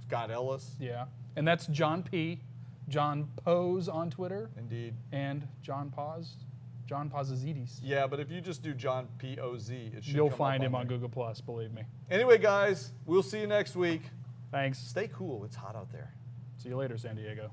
Scott Ellis. Yeah, and that's John P. John Pose on Twitter, Indeed. and John Pozazidis. Yeah, but if you just do John P-O-Z, it should You'll come up find him on there. Google Plus, believe me. Anyway, guys, we'll see you next week. Thanks. Stay cool. It's hot out there. See you later, San Diego.